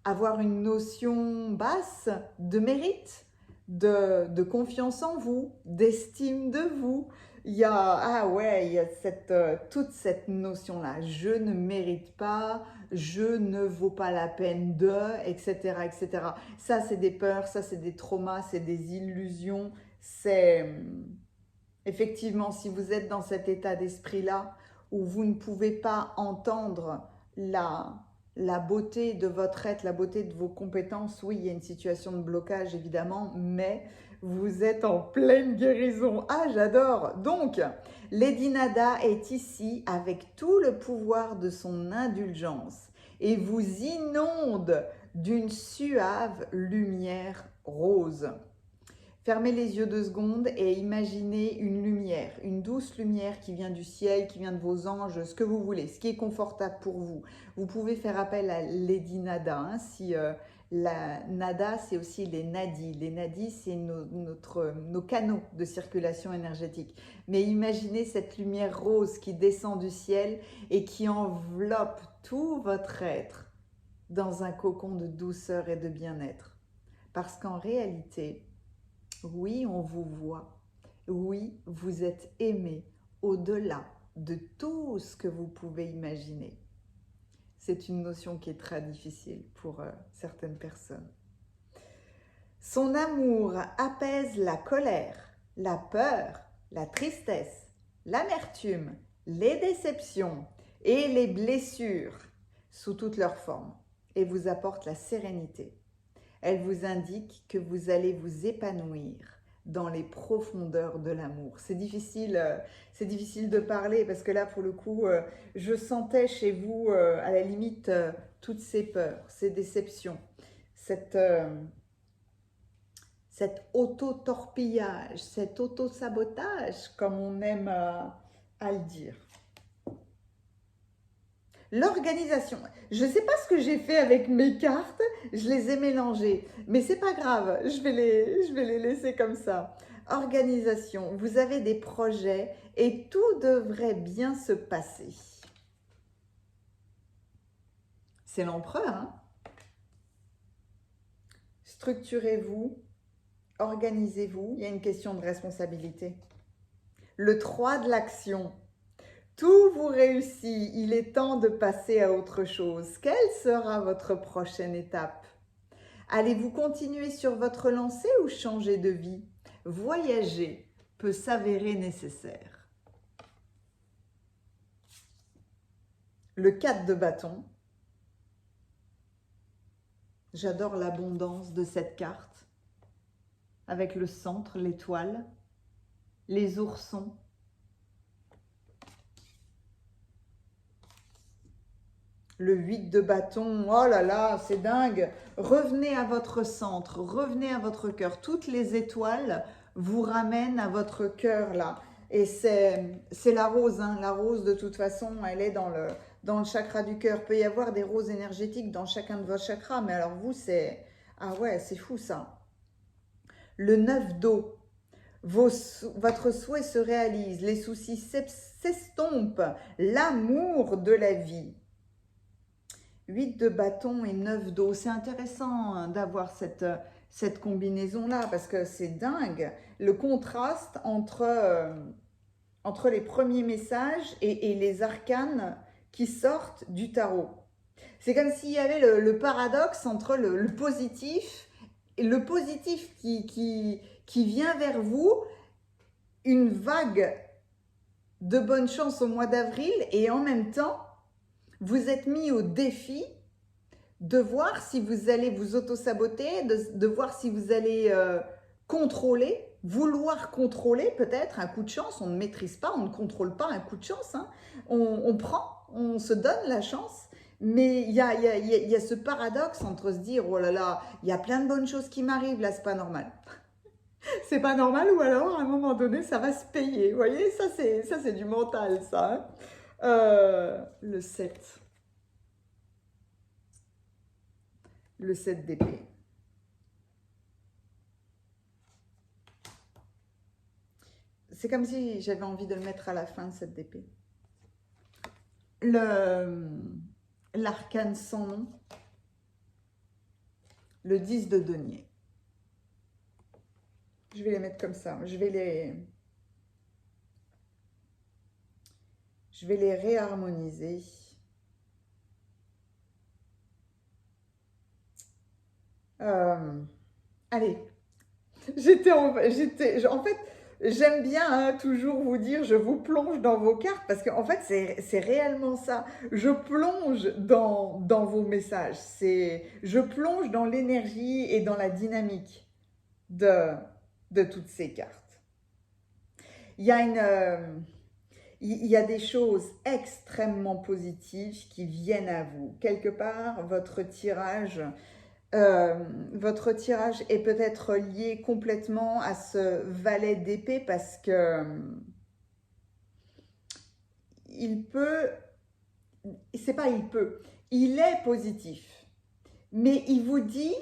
avoir une notion basse de mérite, de confiance en vous, d'estime de vous. Il y a, ah ouais, il y a toute cette notion-là. Je ne mérite pas, je ne vaux pas la peine de, etc., etc. Ça, c'est des peurs, ça, c'est des traumas, c'est des illusions. C'est effectivement, si vous êtes dans cet état d'esprit-là, où vous ne pouvez pas entendre la beauté de votre être, la beauté de vos compétences, oui, il y a une situation de blocage évidemment, mais vous êtes en pleine guérison. Ah, j'adore! Donc, Lady Nada est ici avec tout le pouvoir de son indulgence et vous inonde d'une suave lumière rose. Fermez les yeux 2 secondes et imaginez une lumière, une douce lumière qui vient du ciel, qui vient de vos anges, ce que vous voulez, ce qui est confortable pour vous. Vous pouvez faire appel à Lady Nada, hein, si la Nada, c'est aussi les nadis. Les nadis, c'est nos canaux de circulation énergétique. Mais imaginez cette lumière rose qui descend du ciel et qui enveloppe tout votre être dans un cocon de douceur et de bien-être. Parce qu'en réalité, oui, on vous voit. Oui, vous êtes aimé au-delà de tout ce que vous pouvez imaginer. C'est une notion qui est très difficile pour certaines personnes. Son amour apaise la colère, la peur, la tristesse, l'amertume, les déceptions et les blessures sous toutes leurs formes et vous apporte la sérénité. Elle vous indique que vous allez vous épanouir dans les profondeurs de l'amour. C'est difficile de parler parce que là, pour le coup, je sentais chez vous, à la limite, toutes ces peurs, ces déceptions, cet auto-torpillage, cet auto-sabotage, comme on aime à le dire. L'organisation. Je ne sais pas ce que j'ai fait avec mes cartes, je les ai mélangées, mais c'est pas grave, je vais les laisser comme ça. Organisation, vous avez des projets et tout devrait bien se passer. C'est l'empereur, hein? Structurez-vous, organisez-vous, il y a une question de responsabilité. Le 3 de l'action. Tout vous réussit, il est temps de passer à autre chose. Quelle sera votre prochaine étape? Allez-vous continuer sur votre lancée ou changer de vie? Voyager peut s'avérer nécessaire. Le 4 de bâton. J'adore l'abondance de cette carte. Avec le centre, l'étoile, les oursons. Le 8 de bâton, oh là là, c'est dingue. Revenez à votre centre, revenez à votre cœur. Toutes les étoiles vous ramènent à votre cœur là. Et c'est la rose, hein. La rose de toute façon, elle est dans le chakra du cœur. Il peut y avoir des roses énergétiques dans chacun de vos chakras, mais alors vous, c'est... Ah ouais, c'est fou ça. Le 9 d'eau. Votre souhait se réalise, les soucis s'estompent, l'amour de la vie 8 de bâton et 9 d'eau. C'est intéressant hein, d'avoir cette combinaison-là parce que c'est dingue. Le contraste entre les premiers messages et les arcanes qui sortent du tarot. C'est comme s'il y avait le paradoxe entre le positif et le positif qui vient vers vous, une vague de bonne chance au mois d'avril et en même temps, vous êtes mis au défi de voir si vous allez vous auto-saboter, de voir si vous allez contrôler, vouloir contrôler peut-être un coup de chance. On ne maîtrise pas, on ne contrôle pas un coup de chance. Hein. On prend, on se donne la chance. Mais il y a ce paradoxe entre se dire, oh là là, il y a plein de bonnes choses qui m'arrivent, là, c'est pas normal. C'est pas normal ou alors à un moment donné, ça va se payer. Vous voyez, ça c'est du mental, ça. Hein. Le 7. Le 7 d'épée. C'est comme si j'avais envie de le mettre à la fin de cette d'épée. L'arcane sans nom. Le 10 de denier. Je vais les mettre comme ça. Je vais les réharmoniser. Allez, en fait, j'aime bien hein, toujours vous dire, je vous plonge dans vos cartes parce qu'en fait, c'est réellement ça. Je plonge dans vos messages. Je plonge dans l'énergie et dans la dynamique de toutes ces cartes. Il y a des choses extrêmement positives qui viennent à vous. Quelque part, votre tirage est peut-être lié complètement à ce valet d'épée parce que il est positif, mais il vous dit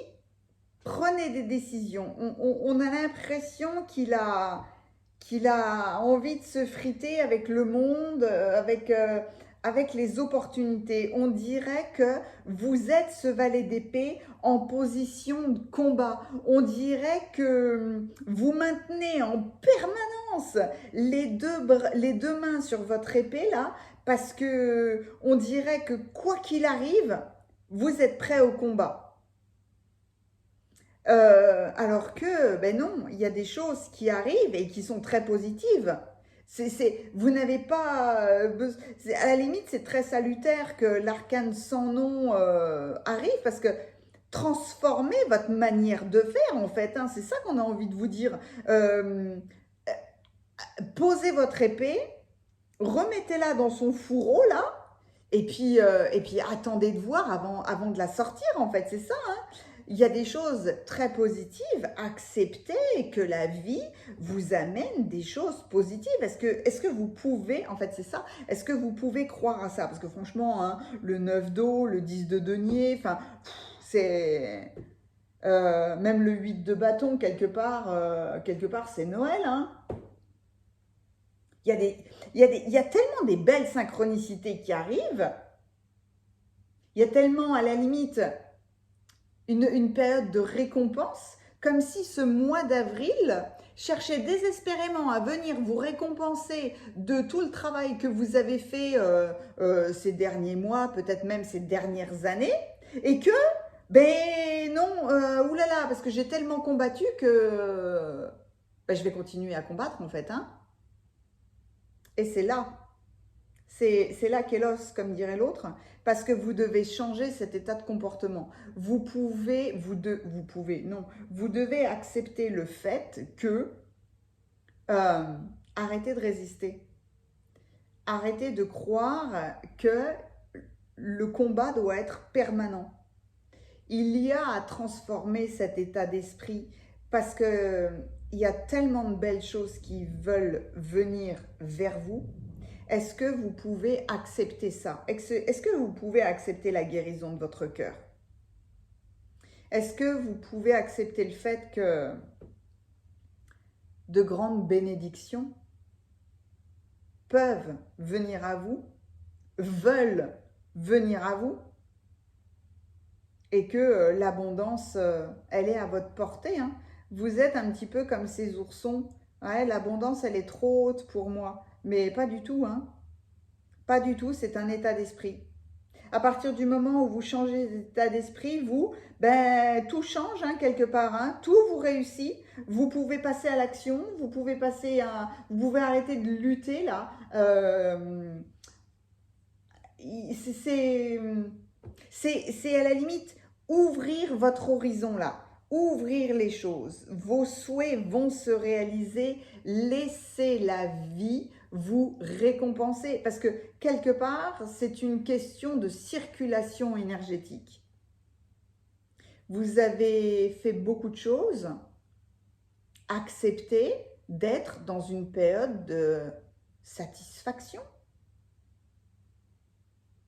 prenez des décisions. On a l'impression qu'il a envie de se friter avec le monde, avec les opportunités. On dirait que vous êtes ce valet d'épée en position de combat. On dirait que vous maintenez en permanence les deux mains sur votre épée là, parce que on dirait que quoi qu'il arrive, vous êtes prêt au combat. Alors que, ben non, il y a des choses qui arrivent et qui sont très positives. Vous n'avez pas... à la limite, c'est très salutaire que l'arcane sans nom arrive parce que transformez votre manière de faire, en fait. Hein, c'est ça qu'on a envie de vous dire. Posez votre épée, remettez-la dans son fourreau, là, et puis attendez de voir avant de la sortir, en fait. C'est ça, hein. Il y a des choses très positives, acceptez que la vie vous amène des choses positives. Est-ce que vous pouvez, en fait c'est ça, est-ce que vous pouvez croire à ça? Parce que franchement, hein, le 9 d'eau, le 10 de denier, enfin, c'est... même le 8 de bâton, quelque part c'est Noël. Hein. Il y a tellement des belles synchronicités qui arrivent, il y a tellement à la limite... Une période de récompense, comme si ce mois d'avril cherchait désespérément à venir vous récompenser de tout le travail que vous avez fait ces derniers mois, peut-être même ces dernières années, et que, ben non, oulala, parce que j'ai tellement combattu que ben, je vais continuer à combattre en fait. Hein. Et c'est là qu'est l'os, comme dirait l'autre, parce que vous devez changer cet état de comportement. Vous devez accepter le fait que arrêtez de résister. Arrêtez de croire que le combat doit être permanent. Il y a à transformer cet état d'esprit parce que il y a tellement de belles choses qui veulent venir vers vous. Est-ce que vous pouvez accepter ça? Est-ce que vous pouvez accepter la guérison de votre cœur? Est-ce que vous pouvez accepter le fait que de grandes bénédictions peuvent venir à vous, veulent venir à vous, et que l'abondance, elle est à votre portée, hein. Vous êtes un petit peu comme ces oursons. Ouais, l'abondance, elle est trop haute pour moi. Mais pas du tout, hein. Pas du tout, c'est un état d'esprit. À partir du moment où vous changez d'état d'esprit, vous, ben, tout change hein, quelque part. Hein. Tout vous réussit. Vous pouvez passer à l'action. Vous pouvez arrêter de lutter là. C'est c'est à la limite ouvrir votre horizon là. Ouvrir les choses. Vos souhaits vont se réaliser. Laissez la vie vous récompenser. Parce que quelque part, c'est une question de circulation énergétique. Vous avez fait beaucoup de choses. Acceptez d'être dans une période de satisfaction.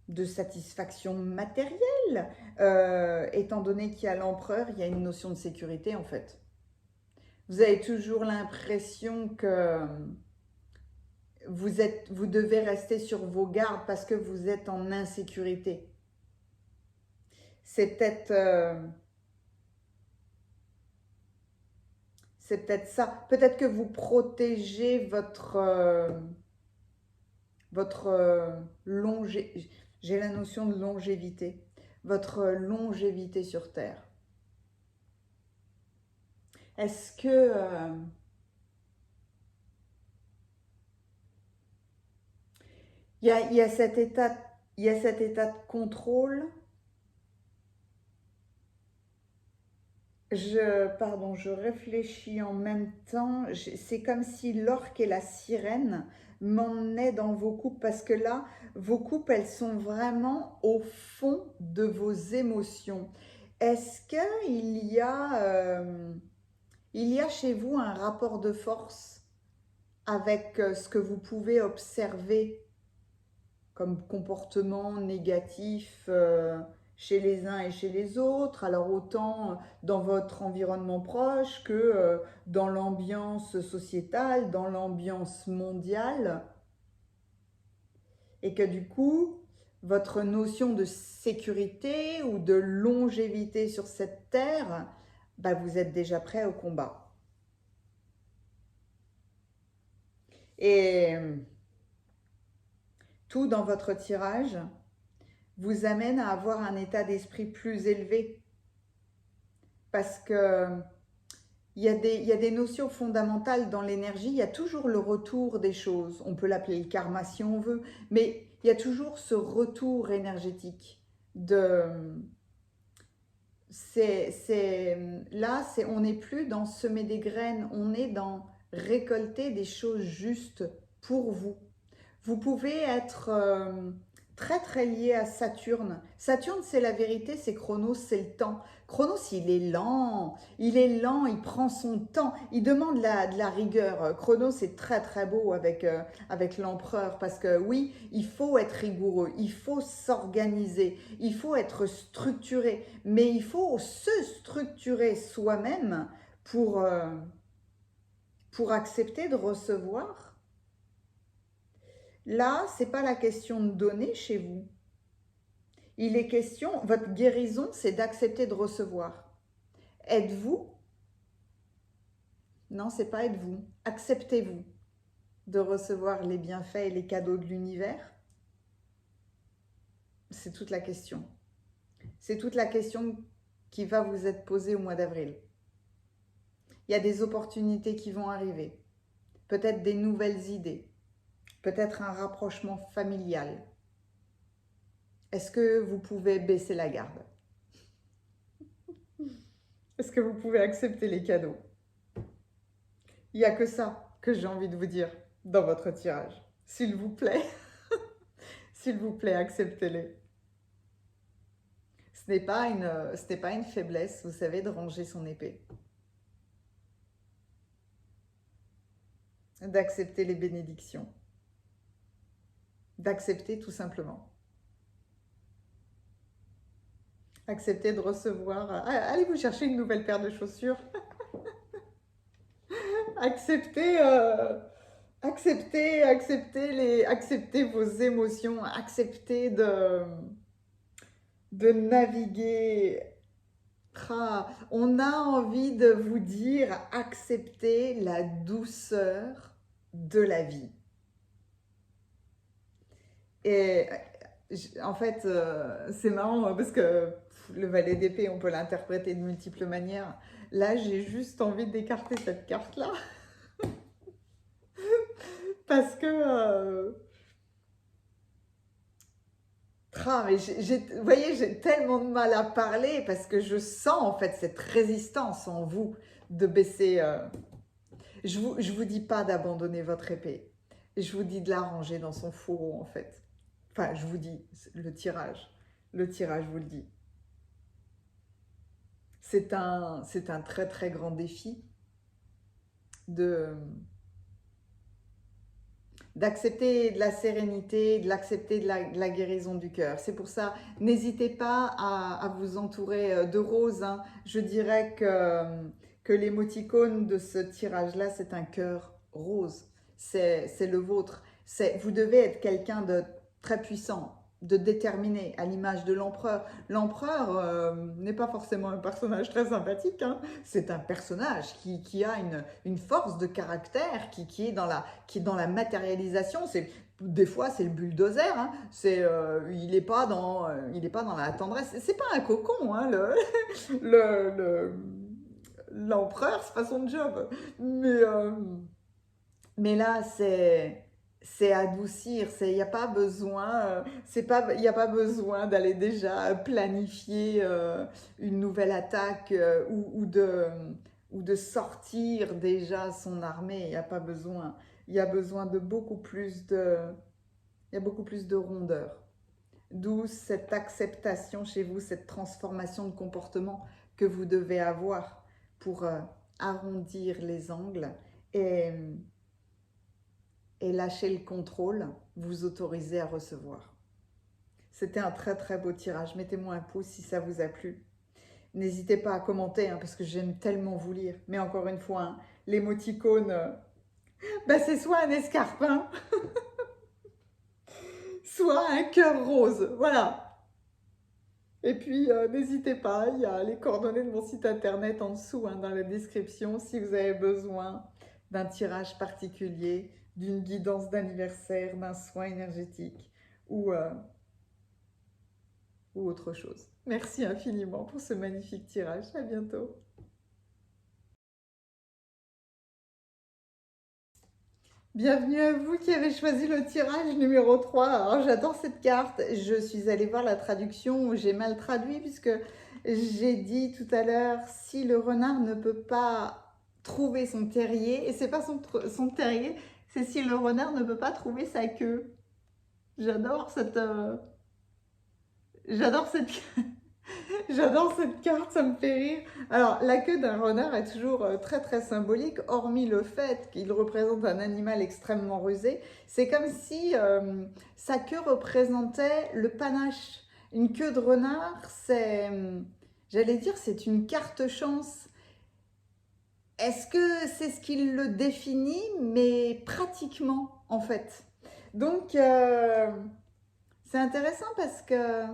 De satisfaction matérielle. Étant donné qu'il y a l'empereur, il y a une notion de sécurité en fait. Vous avez toujours l'impression que vous devez rester sur vos gardes parce que vous êtes en insécurité. C'est peut-être ça. Peut-être que vous protégez j'ai la notion de longévité, votre longévité sur Terre. Est-ce que il y a cet état de contrôle. Je réfléchis en même temps. C'est comme si l'orque et la sirène m'emmenaient dans vos coupes parce que là, vos coupes, elles sont vraiment au fond de vos émotions. Est-ce qu'il y a chez vous un rapport de force avec ce que vous pouvez observer comme comportement négatif chez les uns et chez les autres, alors autant dans votre environnement proche que dans l'ambiance sociétale, dans l'ambiance mondiale, et que du coup, votre notion de sécurité ou de longévité sur cette terre, bah, vous êtes déjà prêt au combat. Et tout dans votre tirage vous amène à avoir un état d'esprit plus élevé. Parce que il y a des notions fondamentales dans l'énergie, il y a toujours le retour des choses. On peut l'appeler le karma si on veut, mais il y a toujours ce retour énergétique de... on n'est plus dans semer des graines, on est dans récolter des choses justes pour vous. Vous pouvez être très très lié à Saturne. Saturne, c'est la vérité, c'est Chronos, c'est le temps. Chronos, il est lent, il prend son temps, il demande de la rigueur. Chronos, c'est très très beau avec l'empereur parce que oui, il faut être rigoureux, il faut s'organiser, il faut être structuré, mais il faut se structurer soi-même pour accepter de recevoir. Là, c'est pas la question de donner chez vous. Il est question, votre guérison, c'est d'accepter de recevoir. Êtes-vous? Non, c'est pas êtes-vous. Acceptez-vous de recevoir les bienfaits et les cadeaux de l'univers? C'est toute la question. C'est toute la question qui va vous être posée au mois d'avril. Il y a des opportunités qui vont arriver. Peut-être des nouvelles idées. Peut-être un rapprochement familial. Est-ce que vous pouvez baisser la garde? Est-ce que vous pouvez accepter les cadeaux? Il n'y a que ça que j'ai envie de vous dire dans votre tirage. S'il vous plaît, s'il vous plaît, acceptez-les. Ce n'est pas une faiblesse, vous savez, de ranger son épée. D'accepter les bénédictions. D'accepter tout simplement. Accepter de recevoir... Allez vous chercher une nouvelle paire de chaussures. Accepter... accepter vos émotions, accepter de naviguer On a envie de vous dire, acceptez la douceur de la vie. Et en fait, c'est marrant parce que le valet d'épée, on peut l'interpréter de multiples manières. Là, j'ai juste envie d'écarter cette carte-là. Parce que... mais vous voyez, j'ai tellement de mal à parler parce que je sens en fait cette résistance en vous de baisser. Je vous dis pas d'abandonner votre épée. Je vous dis de la ranger dans son fourreau en fait. Enfin, je vous dis, le tirage. Le tirage vous le dit. C'est un très très grand défi d'accepter de la sérénité, de l'accepter de la guérison du cœur. C'est pour ça, n'hésitez pas à vous entourer de roses. Hein. Je dirais que l'émoticône de ce tirage-là, c'est un cœur rose. C'est le vôtre. Vous devez être quelqu'un de très puissant, de déterminé, à l'image de l'empereur. L'empereur n'est pas forcément un personnage très sympathique, hein. C'est un personnage qui a une force de caractère, qui est dans la matérialisation. Des fois, c'est le bulldozer, hein. Il n'est pas dans la tendresse. C'est pas un cocon, hein, l'empereur, c'est pas son job. Mais là, c'est adoucir, il n'y a pas besoin, il y a pas besoin d'aller déjà planifier une nouvelle attaque ou de sortir déjà son armée. Il n'y a pas besoin. Il y a besoin de beaucoup plus il y a beaucoup plus de rondeur. D'où cette acceptation chez vous, cette transformation de comportement que vous devez avoir pour arrondir les angles et lâcher le contrôle, vous autoriser à recevoir. C'était un très très beau tirage. Mettez-moi un pouce si ça vous a plu. N'hésitez pas à commenter hein, parce que j'aime tellement vous lire. Mais encore une fois, hein, l'émoticône, c'est soit un escarpin, soit un cœur rose. Voilà. Et puis, n'hésitez pas, il y a les coordonnées de mon site internet en dessous, hein, dans la description, si vous avez besoin d'un tirage particulier, d'une guidance d'anniversaire, d'un soin énergétique ou autre chose. Merci infiniment pour ce magnifique tirage. À bientôt. Bienvenue à vous qui avez choisi le tirage numéro 3. Alors j'adore cette carte. Je suis allée voir la traduction où j'ai mal traduit puisque j'ai dit tout à l'heure si le renard ne peut pas trouver son terrier, et c'est pas son terrier, c'est si le renard ne peut pas trouver sa queue. J'adore cette... J'adore cette... J'adore cette carte, ça me fait rire. Alors, la queue d'un renard est toujours très très symbolique, hormis le fait qu'il représente un animal extrêmement rusé. C'est comme si sa queue représentait le panache. Une queue de renard, j'allais dire, c'est une carte chance. Est-ce que c'est ce qui le définit? Mais pratiquement, en fait. Donc, c'est intéressant parce que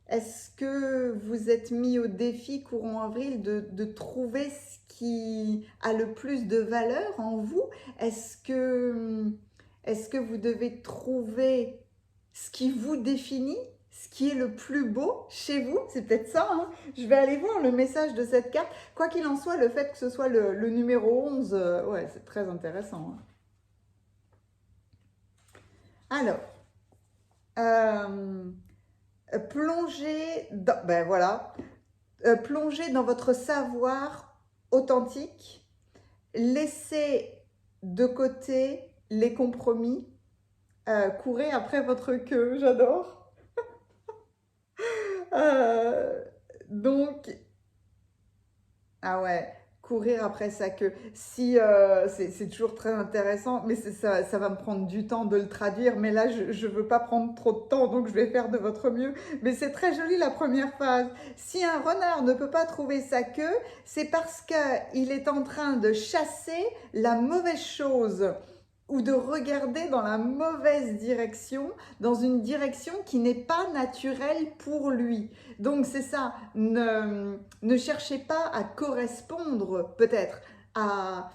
est-ce que vous êtes mis au défi courant avril de trouver ce qui a le plus de valeur en vous? Est-ce que vous devez trouver ce qui vous définit, ce qui est le plus beau chez vous? C'est peut-être ça, hein. Je vais aller voir le message de cette carte. Quoi qu'il en soit, le fait que ce soit le numéro 11, ouais, c'est très intéressant, hein. Alors, plongez dans votre savoir authentique, laissez de côté les compromis, courez après votre queue, j'adore. Donc, ah ouais, courir après sa queue. Si c'est toujours très intéressant, mais ça va me prendre du temps de le traduire. Mais là, je veux pas prendre trop de temps, donc je vais faire de votre mieux. Mais c'est très joli la première phrase. Si un renard ne peut pas trouver sa queue, c'est parce qu'il est en train de chasser la mauvaise chose. ou de regarder dans la mauvaise direction, dans une direction qui n'est pas naturelle pour lui. Donc c'est ça, ne cherchez pas à correspondre peut-être à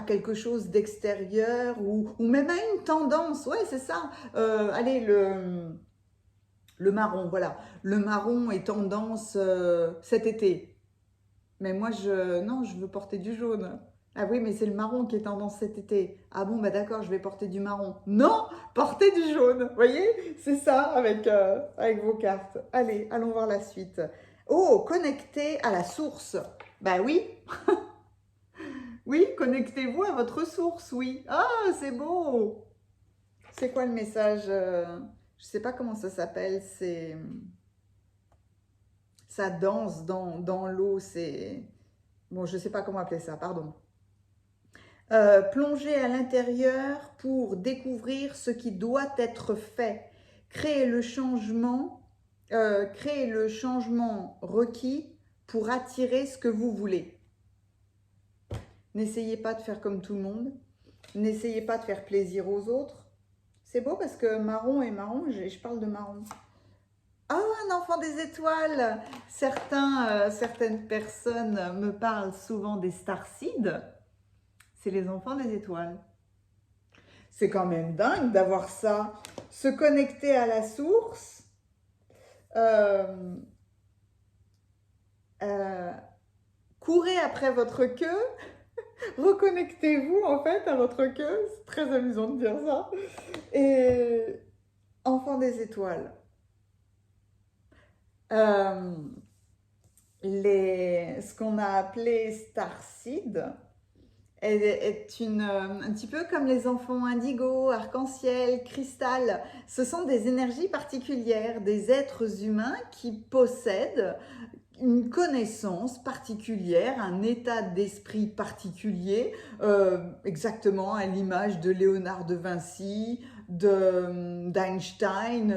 quelque chose d'extérieur ou même à une tendance. Ouais, c'est ça. Allez, le marron, voilà. Le marron est tendance cet été. Mais moi, non, je veux porter du jaune. Ah oui, mais c'est le marron qui est tendance cet été. Ah bon, bah d'accord, je vais porter du marron. Non, portez du jaune. Vous voyez, c'est ça avec vos cartes. Allez, allons voir la suite. Oh, connectez à la source. Bah oui, oui, connectez-vous à votre source, oui. Ah, c'est beau. C'est quoi le message? Je sais pas comment ça s'appelle. Ça danse dans l'eau. C'est bon, je sais pas comment appeler ça. Pardon. Plongez à l'intérieur pour découvrir ce qui doit être fait. Créez le changement requis pour attirer ce que vous voulez. N'essayez pas de faire comme tout le monde. N'essayez pas de faire plaisir aux autres. C'est beau parce que marron et marron, je parle de marron. Ah, un enfant des étoiles. Certaines personnes me parlent souvent des starseeds. C'est les enfants des étoiles. C'est quand même dingue d'avoir ça. Se connecter à la source. Courez après votre queue. Reconnectez-vous en fait à votre queue. C'est très amusant de dire ça. Et enfant des étoiles. Ce qu'on a appelé starseed est un petit peu comme les enfants indigo, arc-en-ciel, cristal. Ce sont des énergies particulières, des êtres humains qui possèdent une connaissance particulière, un état d'esprit particulier, exactement à l'image de Léonard de Vinci, d'Einstein.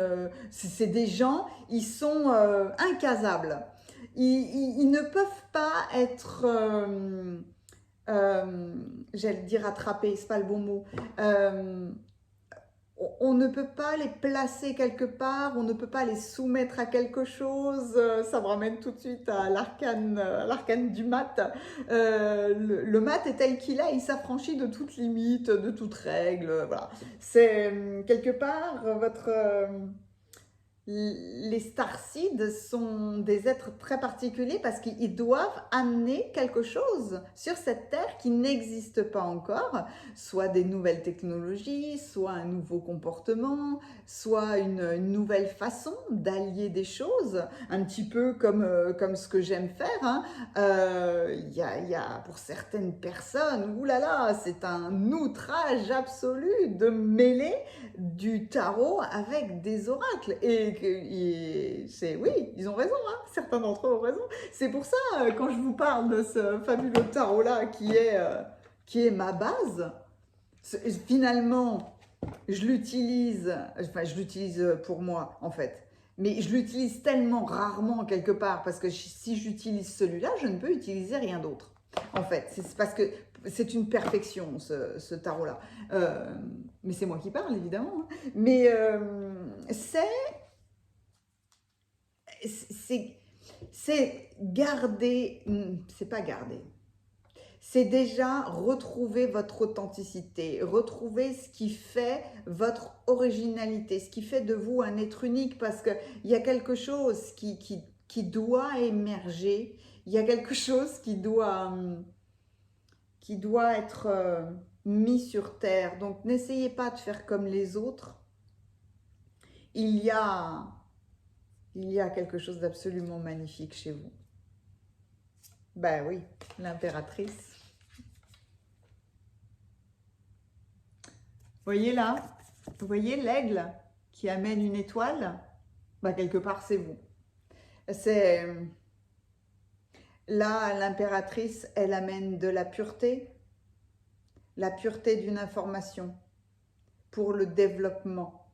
C'est des gens, ils sont incasables. Ils ne peuvent pas être, j'allais dire attrapés, c'est pas le bon mot. On ne peut pas les placer quelque part, on ne peut pas les soumettre à quelque chose. Ça me ramène tout de suite à l'arcane du mat. Le mat est tel qu'il est, il s'affranchit de toute limite, de toute règle. Voilà. C'est quelque part les starseeds sont des êtres très particuliers parce qu'ils doivent amener quelque chose sur cette terre qui n'existe pas encore, soit des nouvelles technologies, soit un nouveau comportement, soit une nouvelle façon d'allier des choses, un petit peu comme ce que j'aime faire. Hein. Y a pour certaines personnes, oulala, c'est un outrage absolu de mêler du tarot avec des oracles. Oui, ils ont raison, hein, certains d'entre eux ont raison. C'est pour ça, quand je vous parle de ce fabuleux tarot-là qui est ma base, finalement, je l'utilise pour moi, en fait. Mais je l'utilise tellement rarement quelque part, parce que si j'utilise celui-là, je ne peux utiliser rien d'autre. En fait, c'est parce que c'est une perfection, ce tarot-là. Mais c'est moi qui parle, évidemment. Hein. Mais c'est garder, c'est pas garder. C'est déjà retrouver votre authenticité, retrouver ce qui fait votre originalité, ce qui fait de vous un être unique, parce qu'il y a quelque chose qui doit émerger, il y a quelque chose qui doit être mis sur terre. Donc n'essayez pas de faire comme les autres. Il y a quelque chose d'absolument magnifique chez vous. Ben oui, l'impératrice. Voyez là, vous voyez l'aigle qui amène une étoile, bah quelque part c'est vous. C'est là l'impératrice, elle amène de la pureté d'une information pour le développement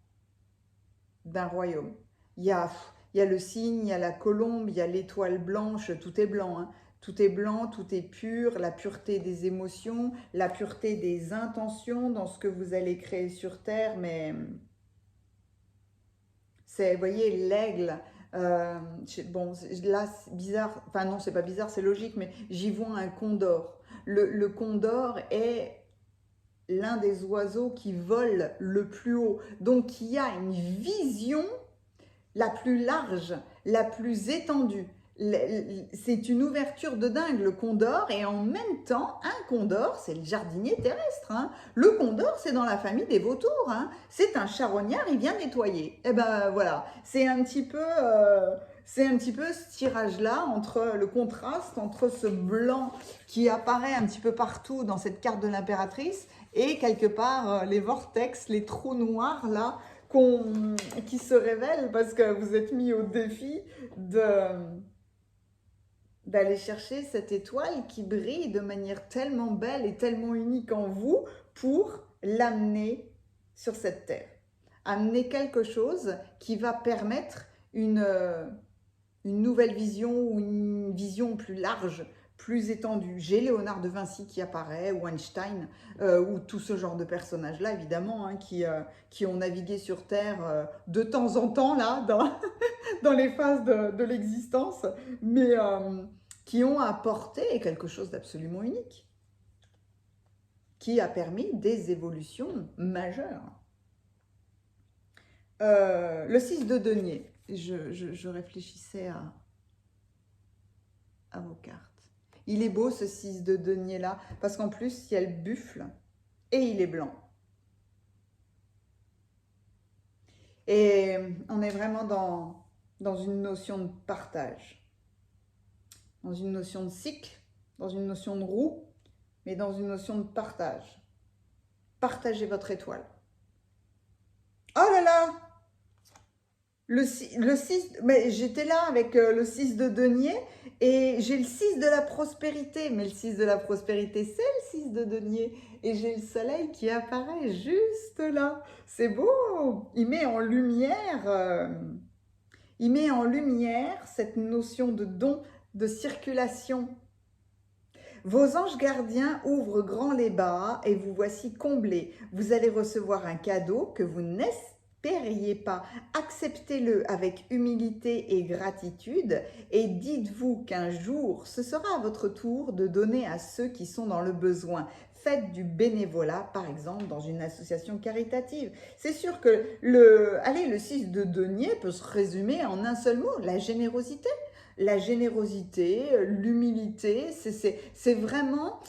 d'un royaume. Il y a le cygne, il y a la colombe, il y a l'étoile blanche, tout est blanc. Hein. Tout est blanc, tout est pur, la pureté des émotions, la pureté des intentions dans ce que vous allez créer sur Terre, mais c'est, vous voyez, l'aigle, bon, là, c'est bizarre, enfin non, c'est pas bizarre, c'est logique, mais j'y vois un condor. Le condor est l'un des oiseaux qui vole le plus haut, donc qui a une vision la plus large, la plus étendue. C'est une ouverture de dingue, le condor, et en même temps, un condor, c'est le jardinier terrestre. Hein. Le condor, c'est dans la famille des vautours. Hein. C'est un charognard, il vient nettoyer. Et ben voilà, c'est un petit peu ce tirage-là, entre le contraste, entre ce blanc qui apparaît un petit peu partout dans cette carte de l'impératrice, et quelque part les vortex, les trous noirs là, qui se révèlent parce que vous êtes mis au défi d'aller chercher cette étoile qui brille de manière tellement belle et tellement unique en vous pour l'amener sur cette terre. Amener quelque chose qui va permettre une nouvelle vision ou une vision plus large, plus étendue. J'ai Léonard de Vinci qui apparaît, ou Einstein, ou tout ce genre de personnages-là, évidemment, hein, qui ont navigué sur Terre de temps en temps, là, dans les phases de l'existence, mais qui ont apporté quelque chose d'absolument unique, qui a permis des évolutions majeures. Le 6 de denier. Je réfléchissais à vos cartes. Il est beau ce 6 de denier là, parce qu'en plus il y a le buffle et il est blanc. Et on est vraiment dans une notion de partage, dans une notion de cycle, dans une notion de roue, mais dans une notion de partage. Partagez votre étoile. Oh là là! Le 6, mais j'étais là avec le 6 de denier et j'ai le 6 de la prospérité. Mais le 6 de la prospérité, c'est le 6 de denier. Et j'ai le soleil qui apparaît juste là. C'est beau! Il met en lumière cette notion de don, de circulation. Vos anges gardiens ouvrent grand les bas et vous voici comblés. Vous allez recevoir un cadeau que vous n'espériez pas. Acceptez-le avec humilité et gratitude et dites-vous qu'un jour, ce sera à votre tour de donner à ceux qui sont dans le besoin. Faites du bénévolat, par exemple, dans une association caritative. C'est sûr que le 6 de denier peut se résumer en un seul mot, la générosité. La générosité, l'humilité, c'est vraiment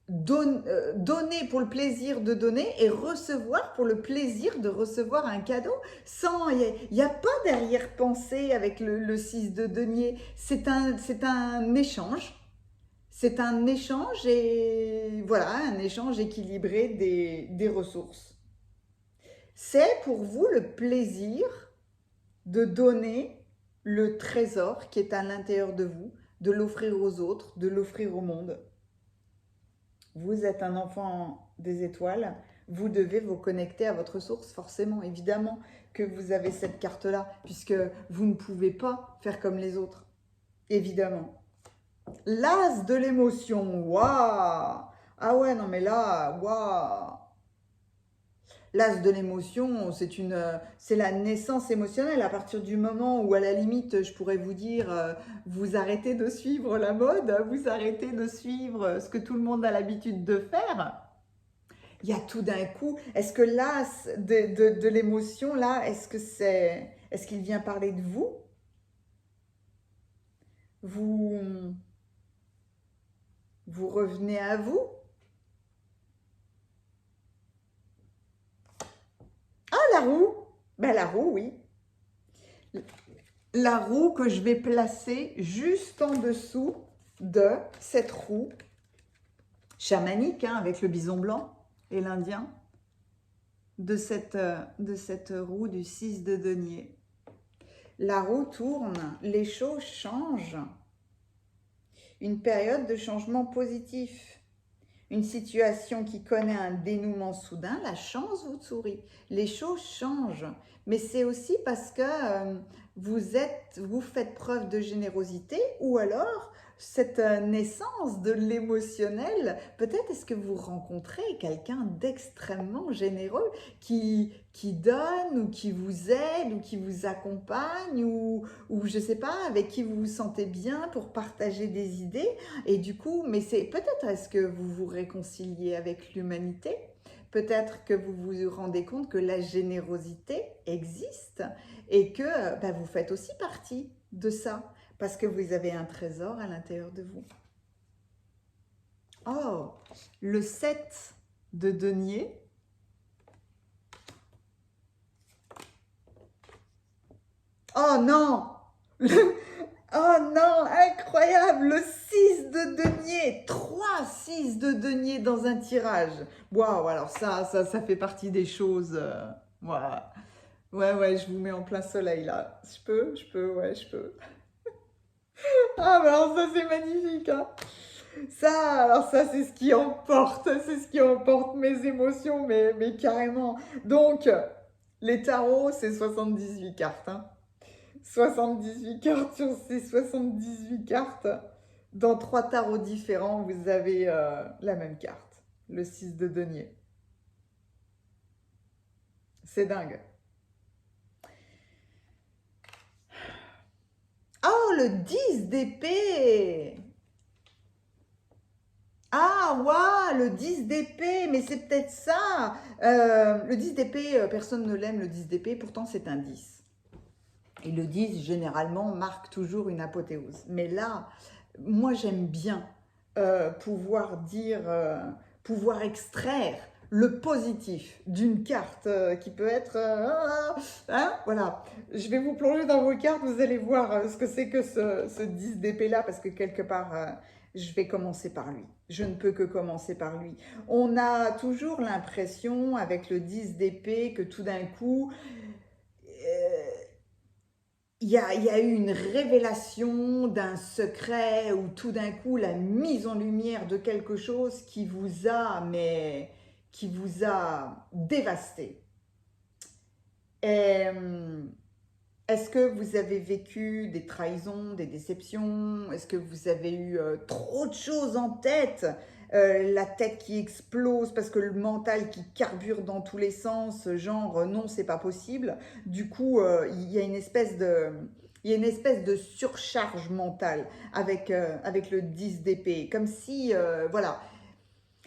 donner pour le plaisir de donner et recevoir pour le plaisir de recevoir un cadeau. Il n'y a pas d'arrière-pensée avec le 6 de denier. C'est un échange. C'est un échange et voilà, un échange équilibré des ressources. C'est pour vous le plaisir de donner le trésor qui est à l'intérieur de vous, de l'offrir aux autres, de l'offrir au monde. Vous êtes un enfant des étoiles, vous devez vous connecter à votre source, forcément, évidemment que vous avez cette carte-là, puisque vous ne pouvez pas faire comme les autres, évidemment. L'as de l'émotion, waouh! Ah ouais, non mais là, waouh! L'as de l'émotion, c'est la naissance émotionnelle. À partir du moment où, à la limite, je pourrais vous dire, vous arrêtez de suivre la mode, vous arrêtez de suivre ce que tout le monde a l'habitude de faire. Il y a tout d'un coup, est-ce que l'as de l'émotion, là, est-ce qu'il vient parler de vous? Vous revenez à vous? La roue, ben la roue, oui. La roue que je vais placer juste en dessous de cette roue chamanique, hein, avec le bison blanc et l'Indien, de cette roue du 6 de denier. La roue tourne, les choses changent. Une période de changement positif. Une situation qui connaît un dénouement soudain, la chance vous sourit. Les choses changent. Mais c'est aussi parce que vous faites preuve de générosité, ou alors cette naissance de l'émotionnel, peut-être est-ce que vous rencontrez quelqu'un d'extrêmement généreux qui donne, ou qui vous aide, ou qui vous accompagne, ou je sais pas, avec qui vous vous sentez bien pour partager des idées. Et du coup, mais c'est peut-être est-ce que vous vous réconciliez avec l'humanité? Peut-être que vous vous rendez compte que la générosité existe et que bah, vous faites aussi partie de ça parce que vous avez un trésor à l'intérieur de vous. Oh, le 7 de denier. Oh non! Oh non, incroyable! Le 6 de denier! 3 6 de denier dans un tirage. Waouh, alors ça fait partie des choses. Ouais. Ouais, je vous mets en plein soleil là. Ouais, je peux. Ah, mais alors ça, c'est magnifique, hein. Alors ça, c'est ce qui emporte mes émotions, mais carrément. Donc, les tarots, c'est 78 cartes, hein. 78 cartes sur ces 78 cartes. Dans 3 tarots différents, vous avez la même carte, le 6 de denier. C'est dingue. Oh, le 10 d'épée! Ah, waouh, le 10 d'épée, mais c'est peut-être ça. Le 10 d'épée, personne ne l'aime, le 10 d'épée, pourtant c'est un 10. Et le 10, généralement, marque toujours une apothéose. Mais là, moi j'aime bien pouvoir extraire le positif d'une carte qui peut être... hein, voilà. Je vais vous plonger dans vos cartes, vous allez voir ce que c'est que ce 10 d'épée là, parce que quelque part, je vais commencer par lui. Je ne peux que commencer par lui. On a toujours l'impression, avec le 10 d'épée, que tout d'un coup, il y a eu une révélation d'un secret, ou tout d'un coup la mise en lumière de quelque chose qui vous a dévasté. Et, est-ce que vous avez vécu des trahisons, des déceptions? Est-ce que vous avez eu trop de choses en tête? La tête qui explose parce que le mental qui carbure dans tous les sens, genre non, c'est pas possible. Du coup, il y a une espèce de... Il y a une espèce de surcharge mentale avec le 10 d'épée. Comme si, voilà,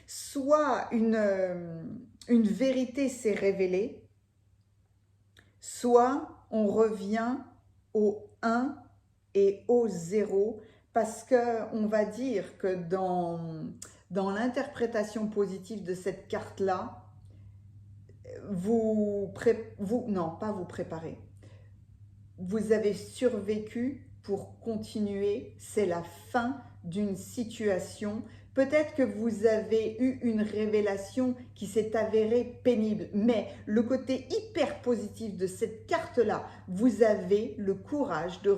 soit une vérité s'est révélée, soit on revient au 1 et au 0, parce qu'on va dire que dans l'interprétation positive de cette carte-là, non, pas vous préparez, vous avez survécu pour continuer, c'est la fin d'une situation. Peut-être que vous avez eu une révélation qui s'est avérée pénible, mais le côté hyper positif de cette carte-là, vous avez le courage de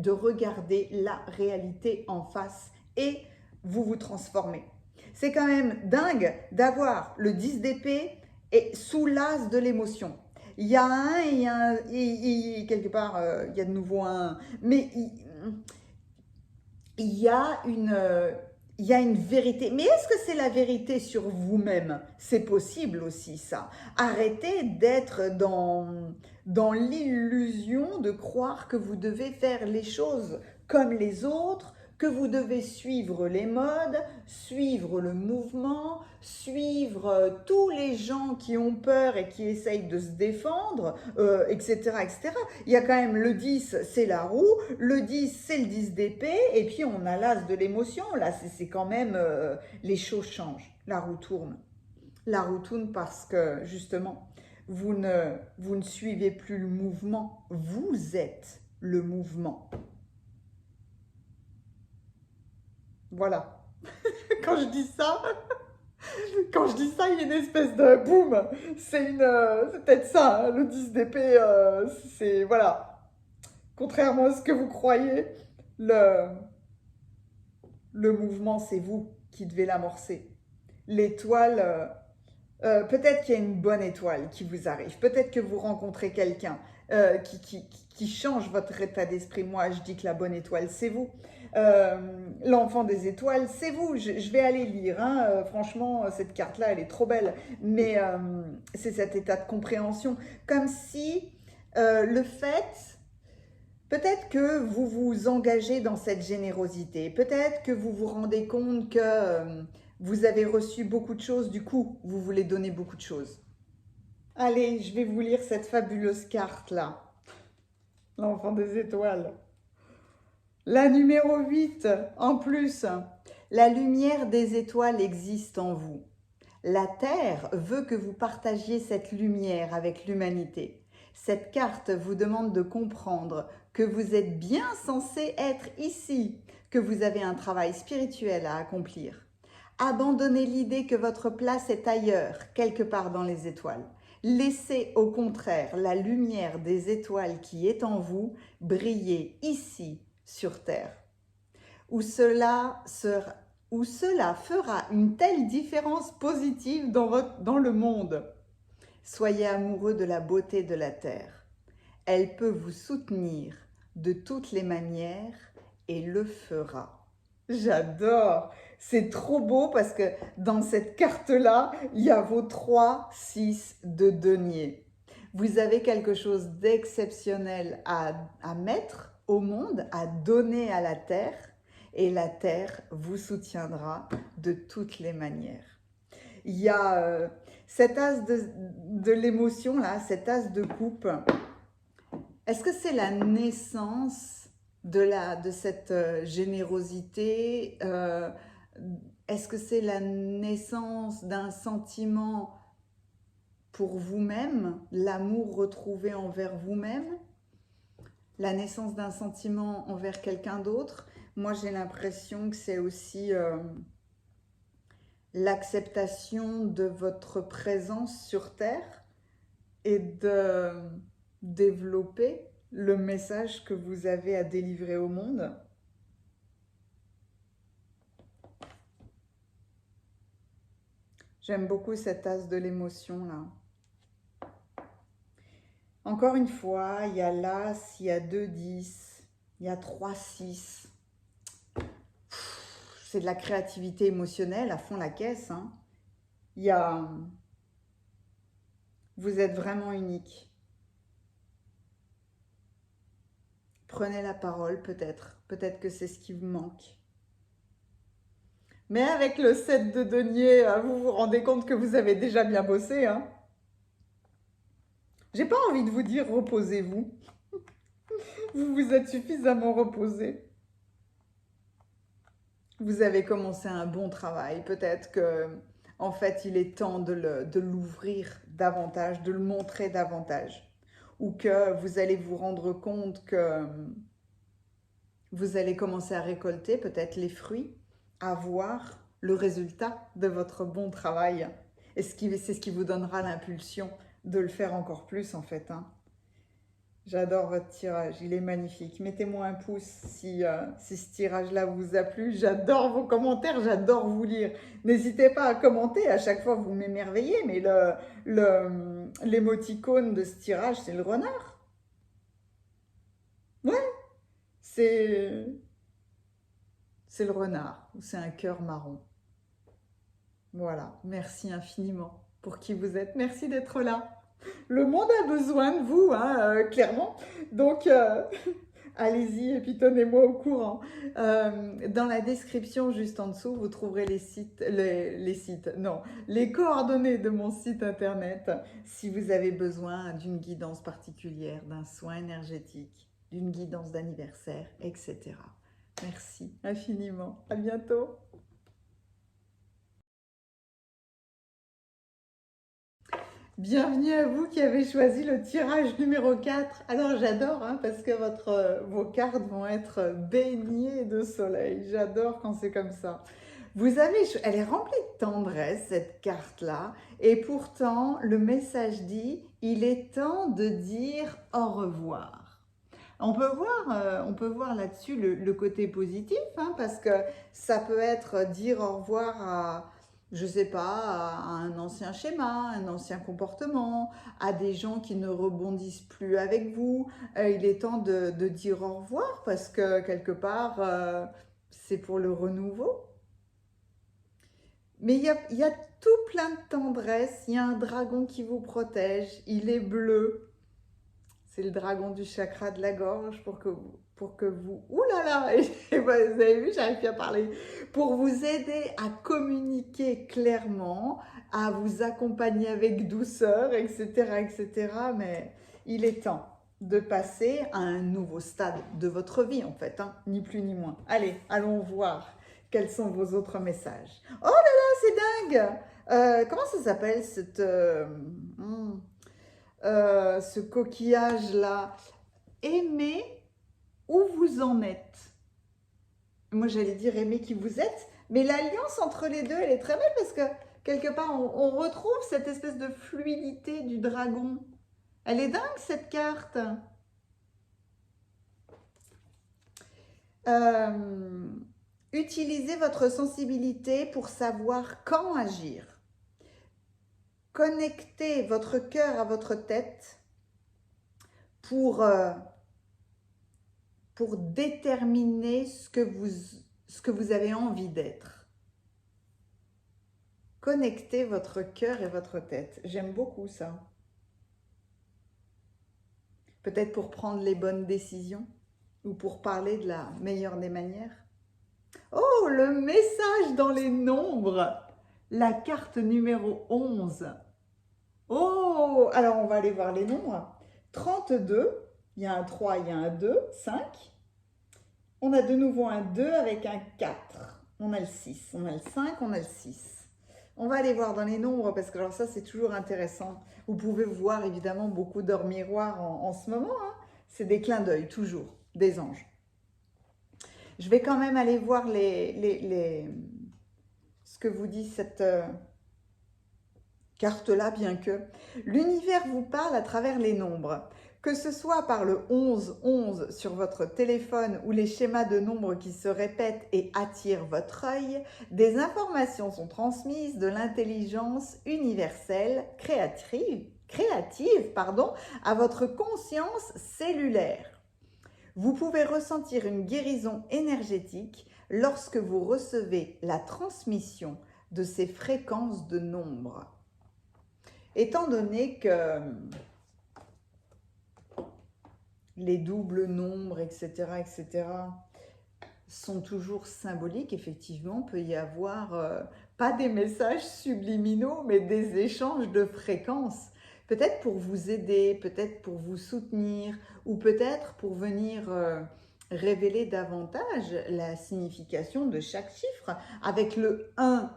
regarder la réalité en face et vous vous transformez. C'est quand même dingue d'avoir le 10 d'épée et sous l'as de l'émotion. Il y a un et il y a un, quelque part, il y a de nouveau un. Mais il y a une vérité. Mais est-ce que c'est la vérité sur vous-même? C'est possible aussi, ça. Arrêtez d'être dans l'illusion de croire que vous devez faire les choses comme les autres, que vous devez suivre les modes, suivre le mouvement, suivre tous les gens qui ont peur et qui essayent de se défendre, etc., etc. Il y a quand même le 10, c'est la roue, le 10, c'est le 10 d'épée, et puis on a l'as de l'émotion. Là, c'est quand même, les choses changent, la roue tourne. La roue tourne parce que, justement, vous ne suivez plus le mouvement, vous êtes le mouvement. Voilà. Quand je dis ça, il y a une espèce de boum. C'est peut-être ça, hein, le 10 d'épée. C'est voilà. Contrairement à ce que vous croyez, le, le mouvement, c'est vous qui devez l'amorcer. L'étoile, peut-être qu'il y a une bonne étoile qui vous arrive. Peut-être que vous rencontrez quelqu'un. qui change votre état d'esprit. Moi, je dis que la bonne étoile, c'est vous. L'enfant des étoiles, c'est vous. Je vais aller lire. Hein. Franchement, cette carte-là, elle est trop belle. Mais c'est cet état de compréhension. Comme si le fait, peut-être que vous vous engagez dans cette générosité. Peut-être que vous vous rendez compte que vous avez reçu beaucoup de choses. Du coup, vous voulez donner beaucoup de choses. Allez, je vais vous lire cette fabuleuse carte-là. L'enfant des étoiles. La numéro 8, en plus. La lumière des étoiles existe en vous. La Terre veut que vous partagiez cette lumière avec l'humanité. Cette carte vous demande de comprendre que vous êtes bien censé être ici, que vous avez un travail spirituel à accomplir. Abandonnez l'idée que votre place est ailleurs, quelque part dans les étoiles. Laissez au contraire la lumière des étoiles qui est en vous briller ici sur Terre, où cela fera une telle différence positive dans le monde. Soyez amoureux de la beauté de la Terre. Elle peut vous soutenir de toutes les manières et le fera. J'adore! C'est trop beau parce que dans cette carte-là, il y a vos 3, 6 de denier. Vous avez quelque chose d'exceptionnel à mettre au monde, à donner à la Terre, et la Terre vous soutiendra de toutes les manières. Il y a cet as de l'émotion là, cet as de coupe. Est-ce que c'est la naissance de cette générosité? Est-ce que c'est la naissance d'un sentiment pour vous-même, l'amour retrouvé envers vous-même, la naissance d'un sentiment envers quelqu'un d'autre? Moi, j'ai l'impression que c'est aussi l'acceptation de votre présence sur Terre et de développer le message que vous avez à délivrer au monde. J'aime beaucoup cet as de l'émotion là. Encore une fois, il y a l'as, il y a 2 10, il y a 3 6. C'est de la créativité émotionnelle à fond la caisse. Hein. Il y a... Vous êtes vraiment unique. Prenez la parole peut-être. Peut-être que c'est ce qui vous manque. Mais avec le 7 de denier, vous vous rendez compte que vous avez déjà bien bossé. Hein. J'ai pas envie de vous dire reposez-vous. Vous vous êtes suffisamment reposé. Vous avez commencé un bon travail. Peut-être que, en fait, il est temps de l'ouvrir davantage, de le montrer davantage. Ou que vous allez vous rendre compte que vous allez commencer à récolter peut-être les fruits, à voir le résultat de votre bon travail. Et c'est ce qui vous donnera l'impulsion de le faire encore plus en fait. Hein. J'adore votre tirage, il est magnifique. Mettez-moi un pouce si ce tirage-là vous a plu. J'adore vos commentaires, j'adore vous lire. N'hésitez pas à commenter, à chaque fois vous m'émerveillez, mais l'émoticône de ce tirage, c'est le renard. Ouais, c'est le renard, ou c'est un cœur marron. Voilà, merci infiniment pour qui vous êtes. Merci d'être là. Le monde a besoin de vous, hein, clairement. Donc, allez-y et puis tenez-moi au courant. Dans la description, juste en dessous, vous trouverez les coordonnées de mon site internet si vous avez besoin d'une guidance particulière, d'un soin énergétique, d'une guidance d'anniversaire, etc. Merci infiniment. À bientôt. Bienvenue à vous qui avez choisi le tirage numéro 4. Alors j'adore hein, parce que vos cartes vont être baignées de soleil. J'adore quand c'est comme ça. Elle est remplie de tendresse cette carte-là. Et pourtant, le message dit, il est temps de dire au revoir. On peut voir là-dessus le côté positif hein, parce que ça peut être dire au revoir je sais pas, à un ancien schéma, un ancien comportement, à des gens qui ne rebondissent plus avec vous. Il est temps de dire au revoir parce que quelque part, c'est pour le renouveau. Mais il y a tout plein de tendresse. Il y a un dragon qui vous protège. Il est bleu. C'est le dragon du chakra de la gorge pour que vous, ouh là là, vous avez vu, j'arrive plus à parler, pour vous aider à communiquer clairement, à vous accompagner avec douceur, etc., etc. Mais il est temps de passer à un nouveau stade de votre vie, en fait, hein, ni plus ni moins. Allez, allons voir quels sont vos autres messages. Oh là là, c'est dingue! Comment ça s'appelle cette... ce coquillage-là, aimez où vous en êtes. Moi, j'allais dire aimer qui vous êtes, mais l'alliance entre les deux, elle est très belle parce que quelque part, on retrouve cette espèce de fluidité du dragon. Elle est dingue, cette carte. Utilisez votre sensibilité pour savoir quand agir. Connectez votre cœur à votre tête pour déterminer ce que vous avez envie d'être. Connectez votre cœur et votre tête. J'aime beaucoup ça. Peut-être pour prendre les bonnes décisions ou pour parler de la meilleure des manières. Oh, le message dans les nombres. La carte numéro 11. Oh, alors on va aller voir les nombres. 32, il y a un 3, il y a un 2, 5. On a de nouveau un 2 avec un 4. On a le 6, on a le 5, on a le 6. On va aller voir dans les nombres parce que alors ça c'est toujours intéressant. Vous pouvez voir évidemment beaucoup d'or miroir en ce moment. Hein. C'est des clins d'œil toujours, des anges. Je vais quand même aller voir ce que vous dit cette carte-là, bien que l'univers vous parle à travers les nombres. Que ce soit par le 11-11 sur votre téléphone ou les schémas de nombres qui se répètent et attirent votre œil, des informations sont transmises de l'intelligence universelle créative, à votre conscience cellulaire. Vous pouvez ressentir une guérison énergétique lorsque vous recevez la transmission de ces fréquences de nombres. Étant donné que les doubles nombres, etc., sont toujours symboliques, effectivement, peut y avoir pas des messages subliminaux, mais des échanges de fréquences. Peut-être pour vous aider, peut-être pour vous soutenir, ou peut-être pour venir révéler davantage la signification de chaque chiffre. Avec le 1,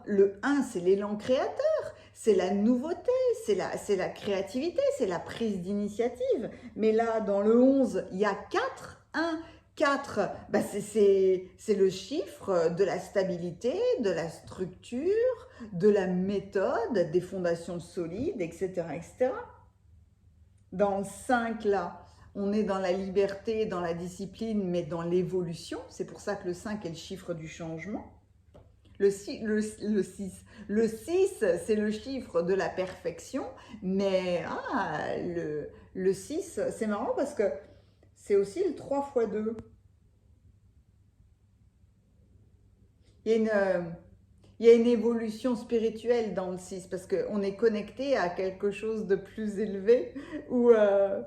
c'est l'élan créateur, c'est la nouveauté, c'est la créativité, c'est la prise d'initiative. Mais là, dans le 11, il y a 4, 1, 4, bah c'est le chiffre de la stabilité, de la structure, de la méthode, des fondations solides, etc., etc. Dans le 5, là, on est dans la liberté, dans la discipline, mais dans l'évolution. C'est pour ça que le 5 est le chiffre du changement. Le 6, c'est le chiffre de la perfection, mais le 6, c'est marrant parce que c'est aussi le 3 fois 2. Il y a une évolution spirituelle dans le 6 parce qu'on est connecté à quelque chose de plus élevé ou à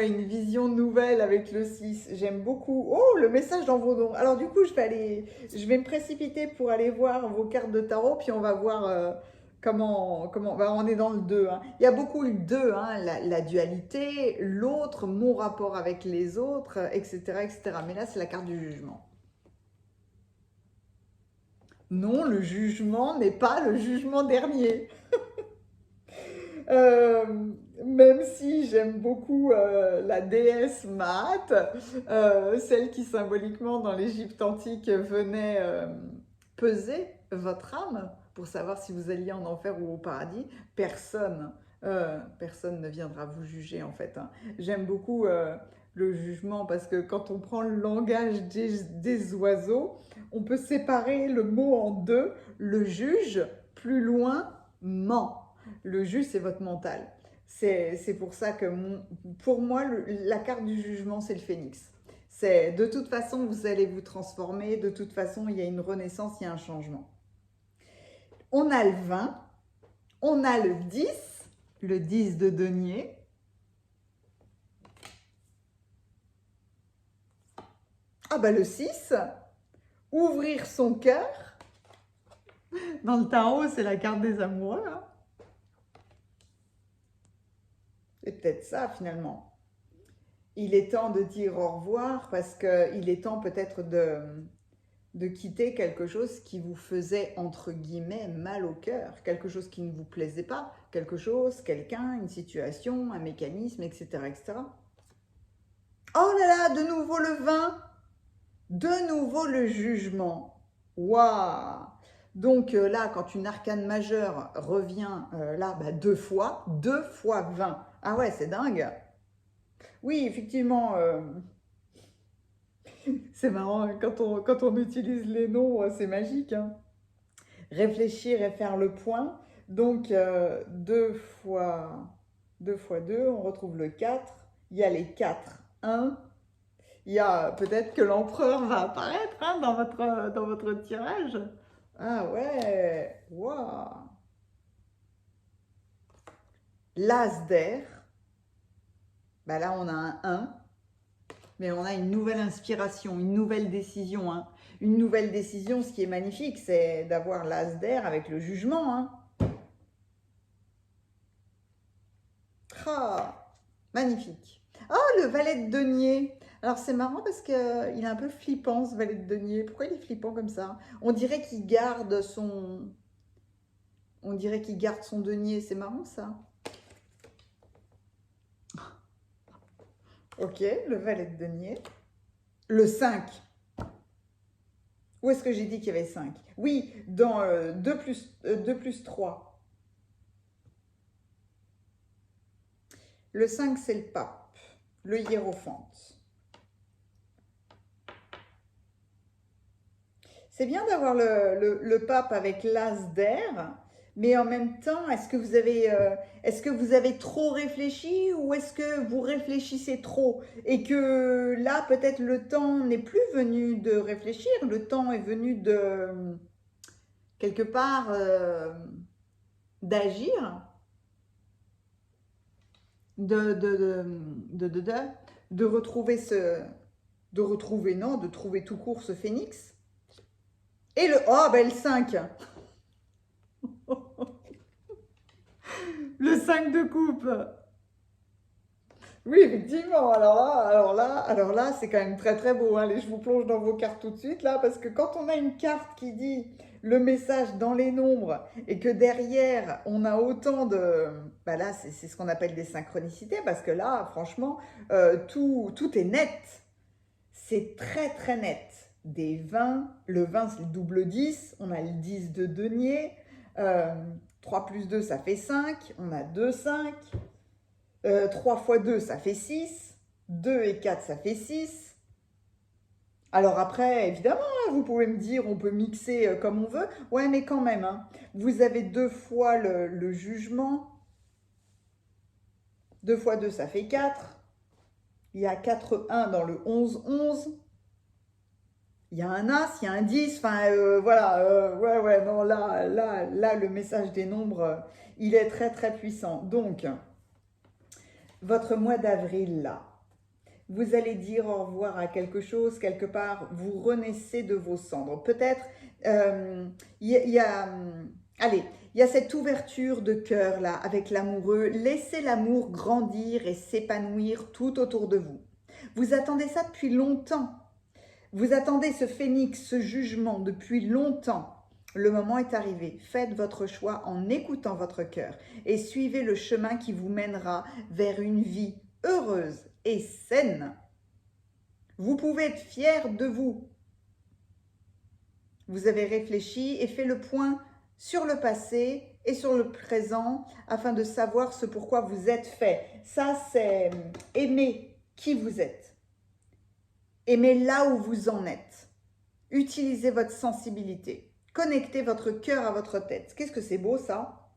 une vision nouvelle avec le 6. J'aime beaucoup. Oh, le message dans vos dons. Alors du coup, je vais me précipiter pour aller voir vos cartes de tarot, puis on va voir comment bah, on est dans le 2. Hein. Il y a beaucoup le 2, hein, la dualité, l'autre, mon rapport avec les autres, etc., etc. Mais là, c'est la carte du jugement. Non, le jugement n'est pas le jugement dernier. Euh, Même si j'aime beaucoup la déesse Maat, celle qui symboliquement dans l'Égypte antique venait peser votre âme pour savoir si vous alliez en enfer ou au paradis, personne ne viendra vous juger en fait. Hein. J'aime beaucoup le jugement, parce que quand on prend le langage des oiseaux, on peut séparer le mot en deux. Le juge, plus loin, ment. Le juge, c'est votre mental. C'est pour ça que, pour moi, la carte du jugement, c'est le phénix. C'est de toute façon, vous allez vous transformer, de toute façon, il y a une renaissance, il y a un changement. On a le 20, on a le 10 de denier. Ah bah le 6, ouvrir son cœur. Dans le tarot, c'est la carte des amoureux. Hein. C'est peut-être ça finalement. Il est temps de dire au revoir parce qu'il est temps peut-être de quitter quelque chose qui vous faisait entre guillemets mal au cœur, quelque chose qui ne vous plaisait pas, quelque chose, quelqu'un, une situation, un mécanisme, etc. etc. Oh là là, de nouveau le 20, de nouveau le jugement. Waouh! Donc là, quand une arcane majeure revient là, bah, 2 fois 20. Ah ouais, c'est dingue. Oui, effectivement, c'est marrant, hein, quand on utilise les noms, c'est magique. Hein. Réfléchir et faire le point. Donc 2 fois 2, on retrouve le 4. Il y a les 4, 1. Il y a peut-être que l'empereur va apparaître hein, dans votre tirage. Ah ouais, waouh. L'as d'air. Bah là, on a un 1. Mais on a une nouvelle inspiration, une nouvelle décision. Hein. Une nouvelle décision, ce qui est magnifique, c'est d'avoir l'as d'air avec le jugement. Hein. Ah, magnifique. Oh, le valet de denier. Alors, c'est marrant parce qu'il est un peu flippant, ce valet de denier. Pourquoi il est flippant comme ça? On dirait qu'il garde son... On dirait qu'il garde son denier. C'est marrant, ça. Ok, le valet de denier. Le 5. Où est-ce que j'ai dit qu'il y avait 5? Oui, dans 2 plus 3. Le 5, c'est le pape, le hiérophante. C'est bien d'avoir le pape avec l'as d'air, mais en même temps, est-ce que vous avez trop réfléchi ou est-ce que vous réfléchissez trop? Et que là, peut-être le temps n'est plus venu de réfléchir, le temps est venu de, quelque part, d'agir, de retrouver de trouver tout court ce phénix. Et le 5. Le 5 de coupe. Oui, effectivement. Alors là, c'est quand même très très beau. Hein. Allez, je vous plonge dans vos cartes tout de suite là, parce que quand on a une carte qui dit le message dans les nombres et que derrière on a autant de, bah là, c'est ce qu'on appelle des synchronicités, parce que là, franchement, tout est net. C'est très très net. Des 20, le 20 c'est le double 10, on a le 10 de denier, 3 plus 2 ça fait 5, on a 2, 5, 3 fois 2 ça fait 6, 2 et 4 ça fait 6. Alors après, évidemment, hein, vous pouvez me dire, on peut mixer comme on veut, ouais mais quand même, hein, vous avez 2 fois le jugement, 2 fois 2 ça fait 4, il y a 4, 1 dans le 11, 11. Il y a un As, il y a un 10, enfin voilà, ouais, non, là, le message des nombres, il est très très puissant. Donc, votre mois d'avril, là, vous allez dire au revoir à quelque chose, quelque part, vous renaissez de vos cendres. Peut-être, allez, il y a cette ouverture de cœur, là, avec l'amoureux. Laissez l'amour grandir et s'épanouir tout autour de vous. Vous attendez ça depuis longtemps. Vous attendez ce phénix, ce jugement depuis longtemps. Le moment est arrivé. Faites votre choix en écoutant votre cœur et suivez le chemin qui vous mènera vers une vie heureuse et saine. Vous pouvez être fier de vous. Vous avez réfléchi et fait le point sur le passé et sur le présent afin de savoir ce pourquoi vous êtes fait. Ça, c'est aimer qui vous êtes. Aimez là où vous en êtes. Utilisez votre sensibilité. Connectez votre cœur à votre tête. Qu'est-ce que c'est beau ça?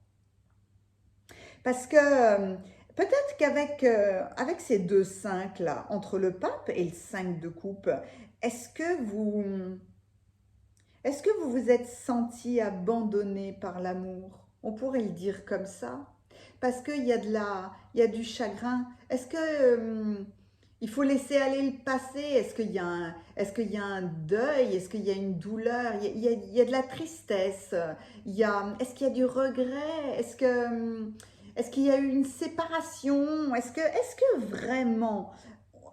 Parce que peut-être qu'avec avec ces deux 5 là, entre le pape et le 5 de coupe, est-ce que vous vous êtes senti abandonné par l'amour? On pourrait le dire comme ça. Parce qu'il y a il y a du chagrin. Est-ce que il faut laisser aller le passé? Est-ce qu'il y a un deuil? Est-ce qu'il y a une douleur? Il y a de la tristesse. Est-ce qu'il y a du regret? Est-ce qu'il y a eu une séparation? Est-ce que vraiment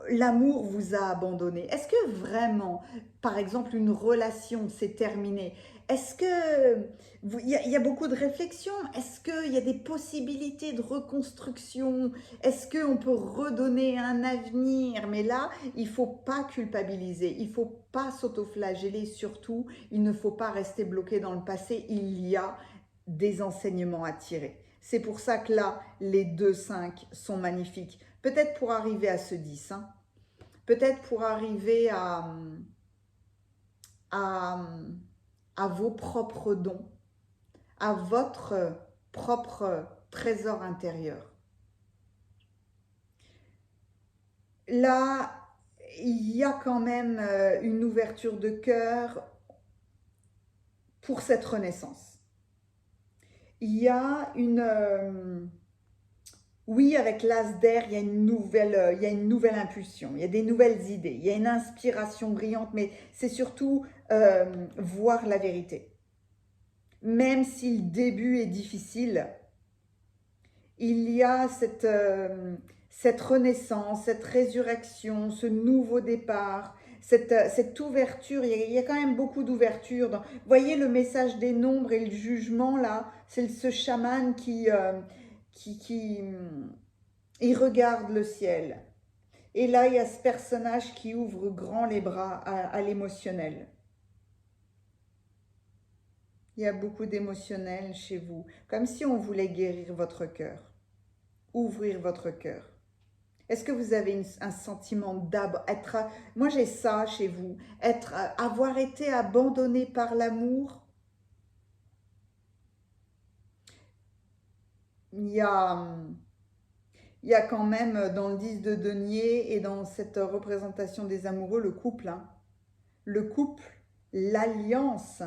l'amour vous a abandonné? Est-ce que vraiment, par exemple, une relation s'est terminée? Est-ce que il y a beaucoup de réflexions? Est-ce qu'il y a des possibilités de reconstruction? Est-ce qu'on peut redonner un avenir? Mais là, il ne faut pas culpabiliser, il ne faut pas s'autoflageller, surtout, il ne faut pas rester bloqué dans le passé, il y a des enseignements à tirer. C'est pour ça que là, les 2-5 sont magnifiques. Peut-être pour arriver à ce 10, hein. Peut-être pour arriver à vos propres dons, à votre propre trésor intérieur. Là, il y a quand même une ouverture de cœur pour cette renaissance. Il y a une... oui, avec l'as d'air, il y a une nouvelle impulsion, il y a des nouvelles idées, il y a une inspiration brillante, mais c'est surtout voir la vérité. Même si le début est difficile, il y a cette renaissance, cette résurrection, ce nouveau départ, cette ouverture. Il y a quand même beaucoup d'ouverture. Vous voyez le message des nombres et le jugement là, c'est ce chaman qui il regarde le ciel. Et là, il y a ce personnage qui ouvre grand les bras à l'émotionnel. Il y a beaucoup d'émotionnel chez vous, comme si on voulait guérir votre cœur, ouvrir votre cœur. Est-ce que vous avez un sentiment moi j'ai ça chez vous, avoir été abandonné par l'amour? Il y a quand même dans le 10 de denier et dans cette représentation des amoureux, le couple. Hein. Le couple, l'alliance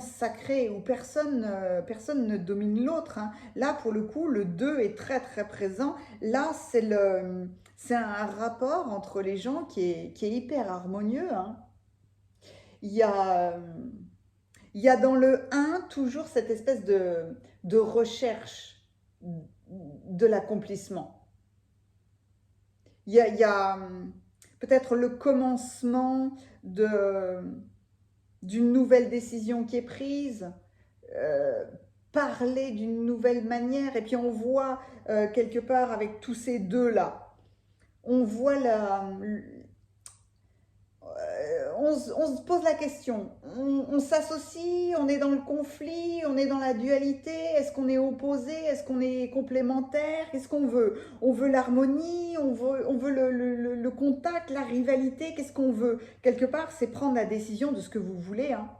sacrée où personne ne domine l'autre. Hein. Là, pour le coup, le 2 est très très présent. Là, c'est un rapport entre les gens qui est hyper harmonieux. Hein. Il y a dans le 1 toujours cette espèce de recherche de l'accomplissement. Il y a peut-être le commencement d'une nouvelle décision qui est prise, parler d'une nouvelle manière, et puis on voit quelque part avec tous ces deux-là, on voit on se pose la question, on s'associe, on est dans le conflit, on est dans la dualité, est-ce qu'on est opposé, est-ce qu'on est complémentaire, qu'est-ce qu'on veut? On veut l'harmonie, on veut le contact, la rivalité, qu'est-ce qu'on veut? Quelque part, c'est prendre la décision de ce que vous voulez. Hein.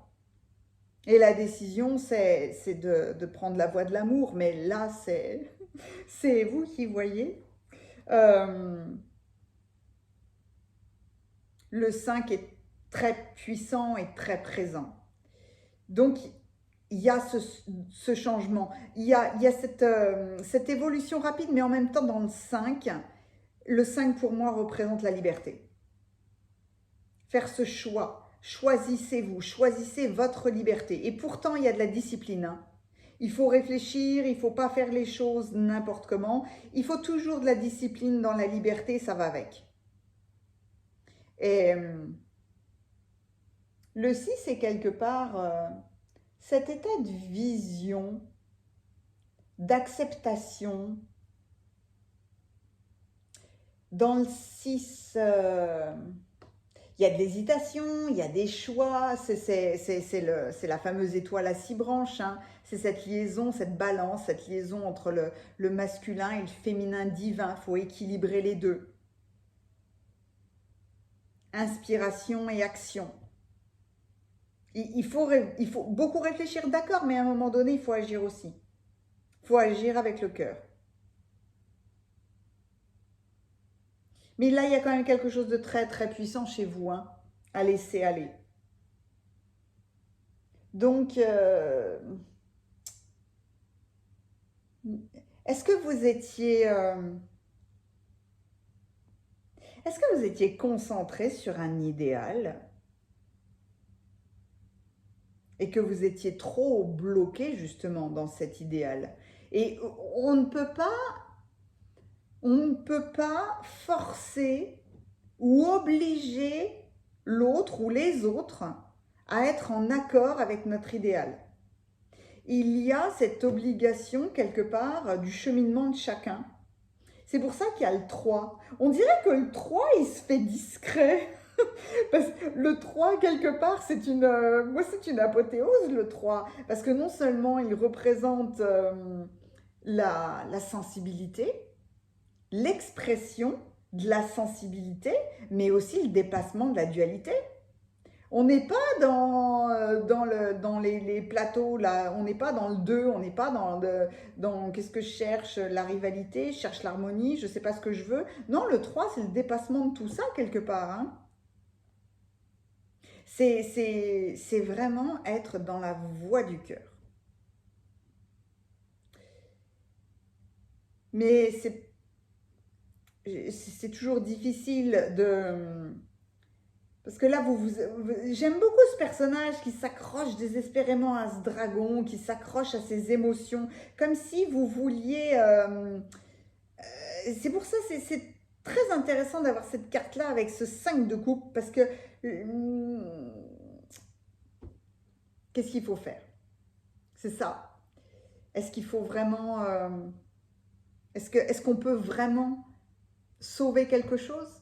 Et la décision, c'est de prendre la voie de l'amour, mais là, c'est vous qui voyez. Le 5 est très puissant et très présent. Donc, il y a ce changement, il y a cette évolution rapide, mais en même temps, dans le 5 pour moi représente la liberté. Faire ce choix, choisissez-vous, choisissez votre liberté. Et pourtant, il y a de la discipline. Hein. Il faut réfléchir, il ne faut pas faire les choses n'importe comment. Il faut toujours de la discipline dans la liberté, ça va avec. Et le 6 est quelque part cet état de vision, d'acceptation. Dans le 6, il y a de l'hésitation, il y a des choix, c'est la fameuse étoile à 6 branches, hein. C'est cette liaison, cette balance, cette liaison entre le masculin et le féminin divin, il faut équilibrer les deux. inspiration et action. Il faut beaucoup réfléchir, d'accord, mais à un moment donné, il faut agir aussi. Il faut agir avec le cœur. Mais là, il y a quand même quelque chose de très, très puissant chez vous, hein, à laisser aller. Donc, est-ce que vous étiez... est-ce que vous étiez concentré sur un idéal et que vous étiez trop bloqué justement dans cet idéal? Et on ne peut pas forcer ou obliger l'autre ou les autres à être en accord avec notre idéal. Il y a cette obligation quelque part du cheminement de chacun. C'est pour ça qu'il y a le 3. On dirait que le 3, il se fait discret. Parce que le 3, quelque part, c'est moi, c'est une apothéose, le 3. Parce que non seulement il représente la sensibilité, l'expression de la sensibilité, mais aussi le dépassement de la dualité. On n'est pas dans les plateaux, là. On n'est pas dans le 2, on n'est pas dans qu'est-ce que je cherche, la rivalité, je cherche l'harmonie, je ne sais pas ce que je veux. Non, le 3, c'est le dépassement de tout ça, quelque part. Hein. C'est vraiment être dans la voie du cœur. Mais c'est toujours difficile de... Parce que là, j'aime beaucoup ce personnage qui s'accroche désespérément à ce dragon, qui s'accroche à ses émotions, comme si vous vouliez... c'est pour ça, c'est très intéressant d'avoir cette carte-là avec ce 5 de coupe, parce que... qu'est-ce qu'il faut faire? C'est ça. Est-ce qu'il faut vraiment... est-ce qu'on peut vraiment sauver quelque chose?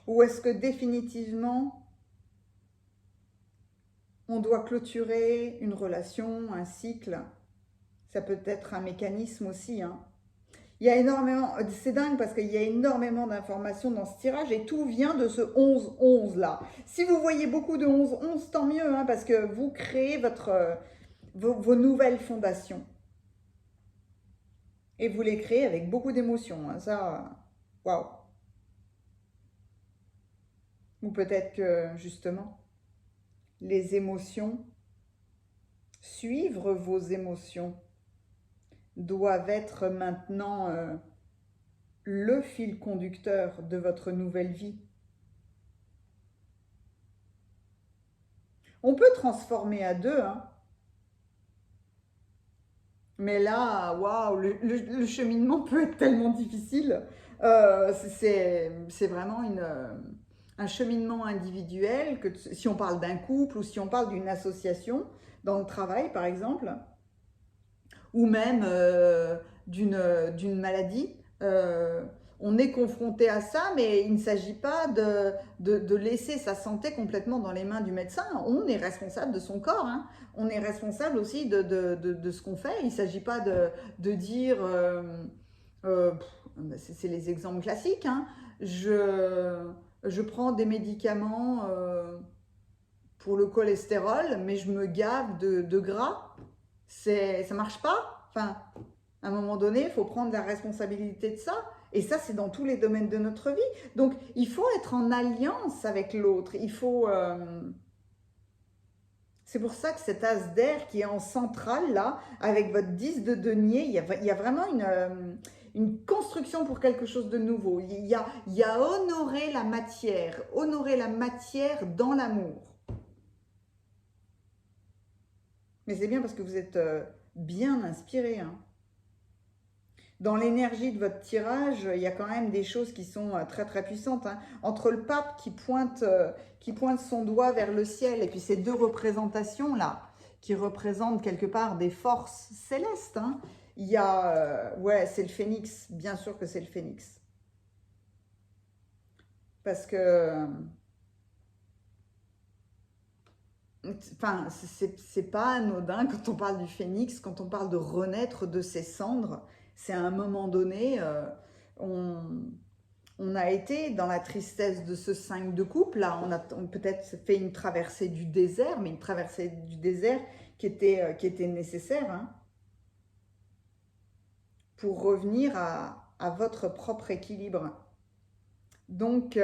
Ou est-ce que définitivement, on doit clôturer une relation, un cycle? Ça peut être un mécanisme aussi. Hein. Il y a énormément, c'est dingue parce qu'il y a énormément d'informations dans ce tirage et tout vient de ce 11-11 là. Si vous voyez beaucoup de 11-11, tant mieux, hein, parce que vous créez vos nouvelles fondations. Et vous les créez avec beaucoup d'émotions. Hein, ça, waouh! Ou peut-être que, justement, les émotions, suivre vos émotions, doivent être maintenant le fil conducteur de votre nouvelle vie. On peut transformer à deux, hein. Mais là, waouh, le cheminement peut être tellement difficile. C'est vraiment un cheminement individuel, que si on parle d'un couple ou si on parle d'une association, dans le travail par exemple, ou même d'une maladie. On est confronté à ça, mais il ne s'agit pas de laisser sa santé complètement dans les mains du médecin. On est responsable de son corps, hein. On est responsable aussi de ce qu'on fait. Il ne s'agit pas de dire, c'est les exemples classiques, hein. Je prends des médicaments pour le cholestérol, mais je me gave de gras. Ça ne marche pas. Enfin, à un moment donné, il faut prendre la responsabilité de ça. Et ça, c'est dans tous les domaines de notre vie. Donc, il faut être en alliance avec l'autre. Il faut... C'est pour ça que cet as d'air qui est en centrale, là, avec votre 10 de denier, il y a vraiment une construction pour quelque chose de nouveau. Il y a honorer la matière dans l'amour. Mais c'est bien parce que vous êtes bien inspiré, hein. Dans l'énergie de votre tirage, il y a quand même des choses qui sont très très puissantes. Hein. Entre le pape qui pointe son doigt vers le ciel et puis ces deux représentations-là, qui représentent quelque part des forces célestes, hein, il y a... ouais, c'est le phénix, bien sûr que c'est le phénix. Parce que... Enfin, c'est pas anodin quand on parle du phénix, quand on parle de renaître de ses cendres. C'est à un moment donné, On a été dans la tristesse de ce 5 de coupe. Là, on peut-être fait une traversée du désert, mais une traversée du désert qui était nécessaire, hein, pour revenir à votre propre équilibre. Donc,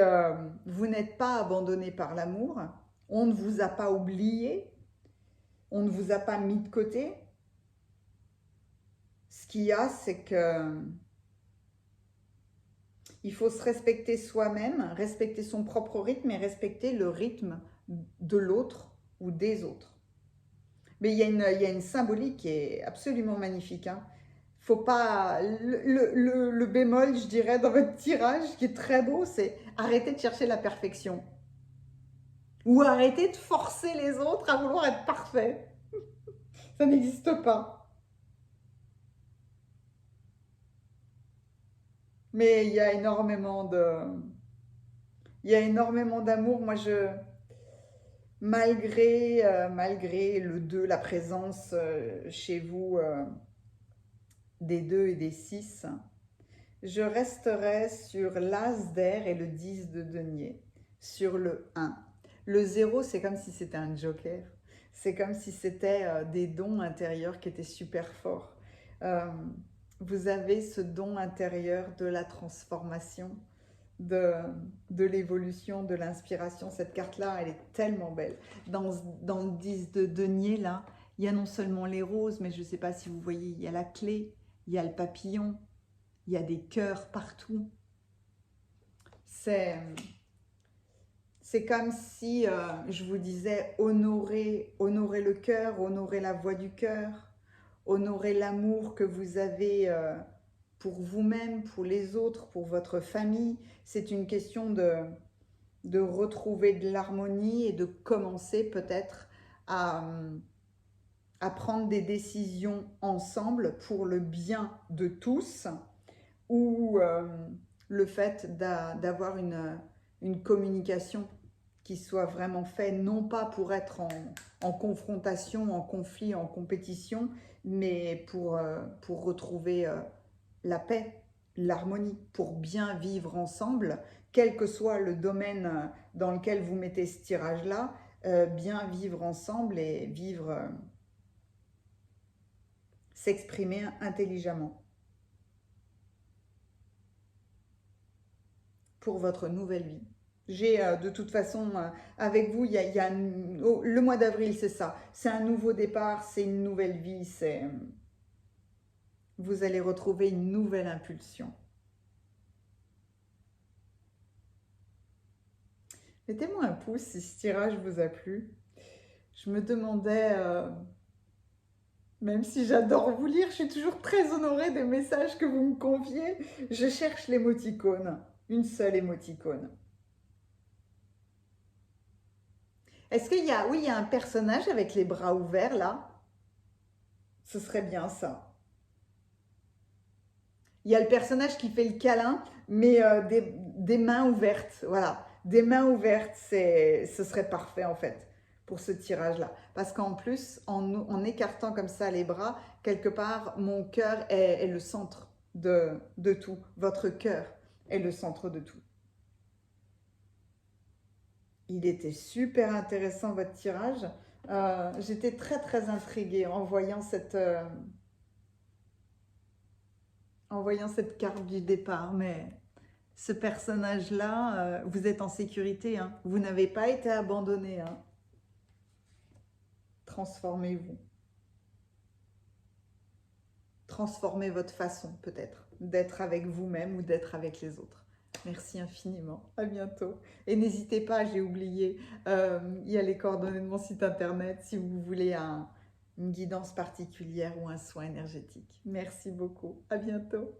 vous n'êtes pas abandonné par l'amour. On ne vous a pas oublié. On ne vous a pas mis de côté. Ce qu'il y a, c'est que il faut se respecter soi-même, respecter son propre rythme et respecter le rythme de l'autre ou des autres. Mais il y a une symbolique qui est absolument magnifique, hein. Faut pas le bémol, je dirais, dans votre tirage, qui est très beau, c'est arrêter de chercher la perfection. Ou arrêter de forcer les autres à vouloir être parfaits. Ça n'existe pas. Mais il y a énormément d'amour. Moi, malgré le 2, la présence chez vous des 2 et des 6, je resterai sur l'As d'air et le 10 de denier, sur le 1. Le 0, c'est comme si c'était un joker. C'est comme si c'était des dons intérieurs qui étaient super forts. Euh, vous avez ce don intérieur de la transformation, de, de l'évolution, de l'inspiration. Cette carte-là, elle est tellement belle. Dans le 10 de denier, là, il y a non seulement les roses, mais je ne sais pas si vous voyez, il y a la clé, il y a le papillon, il y a des cœurs partout. C'est comme si je vous disais honorer le cœur, honorer la voix du cœur, honorer l'amour que vous avez pour vous-même, pour les autres, pour votre famille. C'est une question de retrouver de l'harmonie et de commencer peut-être à prendre des décisions ensemble pour le bien de tous, ou le fait d'avoir une communication qui soit vraiment faite, non pas pour être en confrontation, en conflit, en compétition, mais pour retrouver la paix, l'harmonie, pour bien vivre ensemble, quel que soit le domaine dans lequel vous mettez ce tirage-là, bien vivre ensemble et vivre, s'exprimer intelligemment. Pour votre nouvelle vie. J'ai de toute façon, avec vous, le mois d'avril, c'est ça. C'est un nouveau départ, c'est une nouvelle vie, vous allez retrouver une nouvelle impulsion. Mettez-moi un pouce si ce tirage vous a plu. Je me demandais, même si j'adore vous lire, je suis toujours très honorée des messages que vous me confiez. Je cherche l'émoticône, une seule émoticône. Est-ce qu'il y a, oui, il y a un personnage avec les bras ouverts là? Ce serait bien ça. Il y a le personnage qui fait le câlin, mais des mains ouvertes, voilà. Des mains ouvertes, ce serait parfait en fait pour ce tirage-là. Parce qu'en plus, en écartant comme ça les bras, quelque part, mon cœur est le centre de tout. Votre cœur est le centre de tout. Il était super intéressant votre tirage. J'étais très très intriguée en voyant cette carte du départ, mais ce personnage-là, vous êtes en sécurité, hein. Vous n'avez pas été abandonné, hein. Transformez-vous. Transformez votre façon, peut-être, d'être avec vous-même ou d'être avec les autres. Merci infiniment. À bientôt. Et n'hésitez pas, j'ai oublié, il y a les coordonnées de mon site internet si vous voulez une guidance particulière ou un soin énergétique. Merci beaucoup. À bientôt.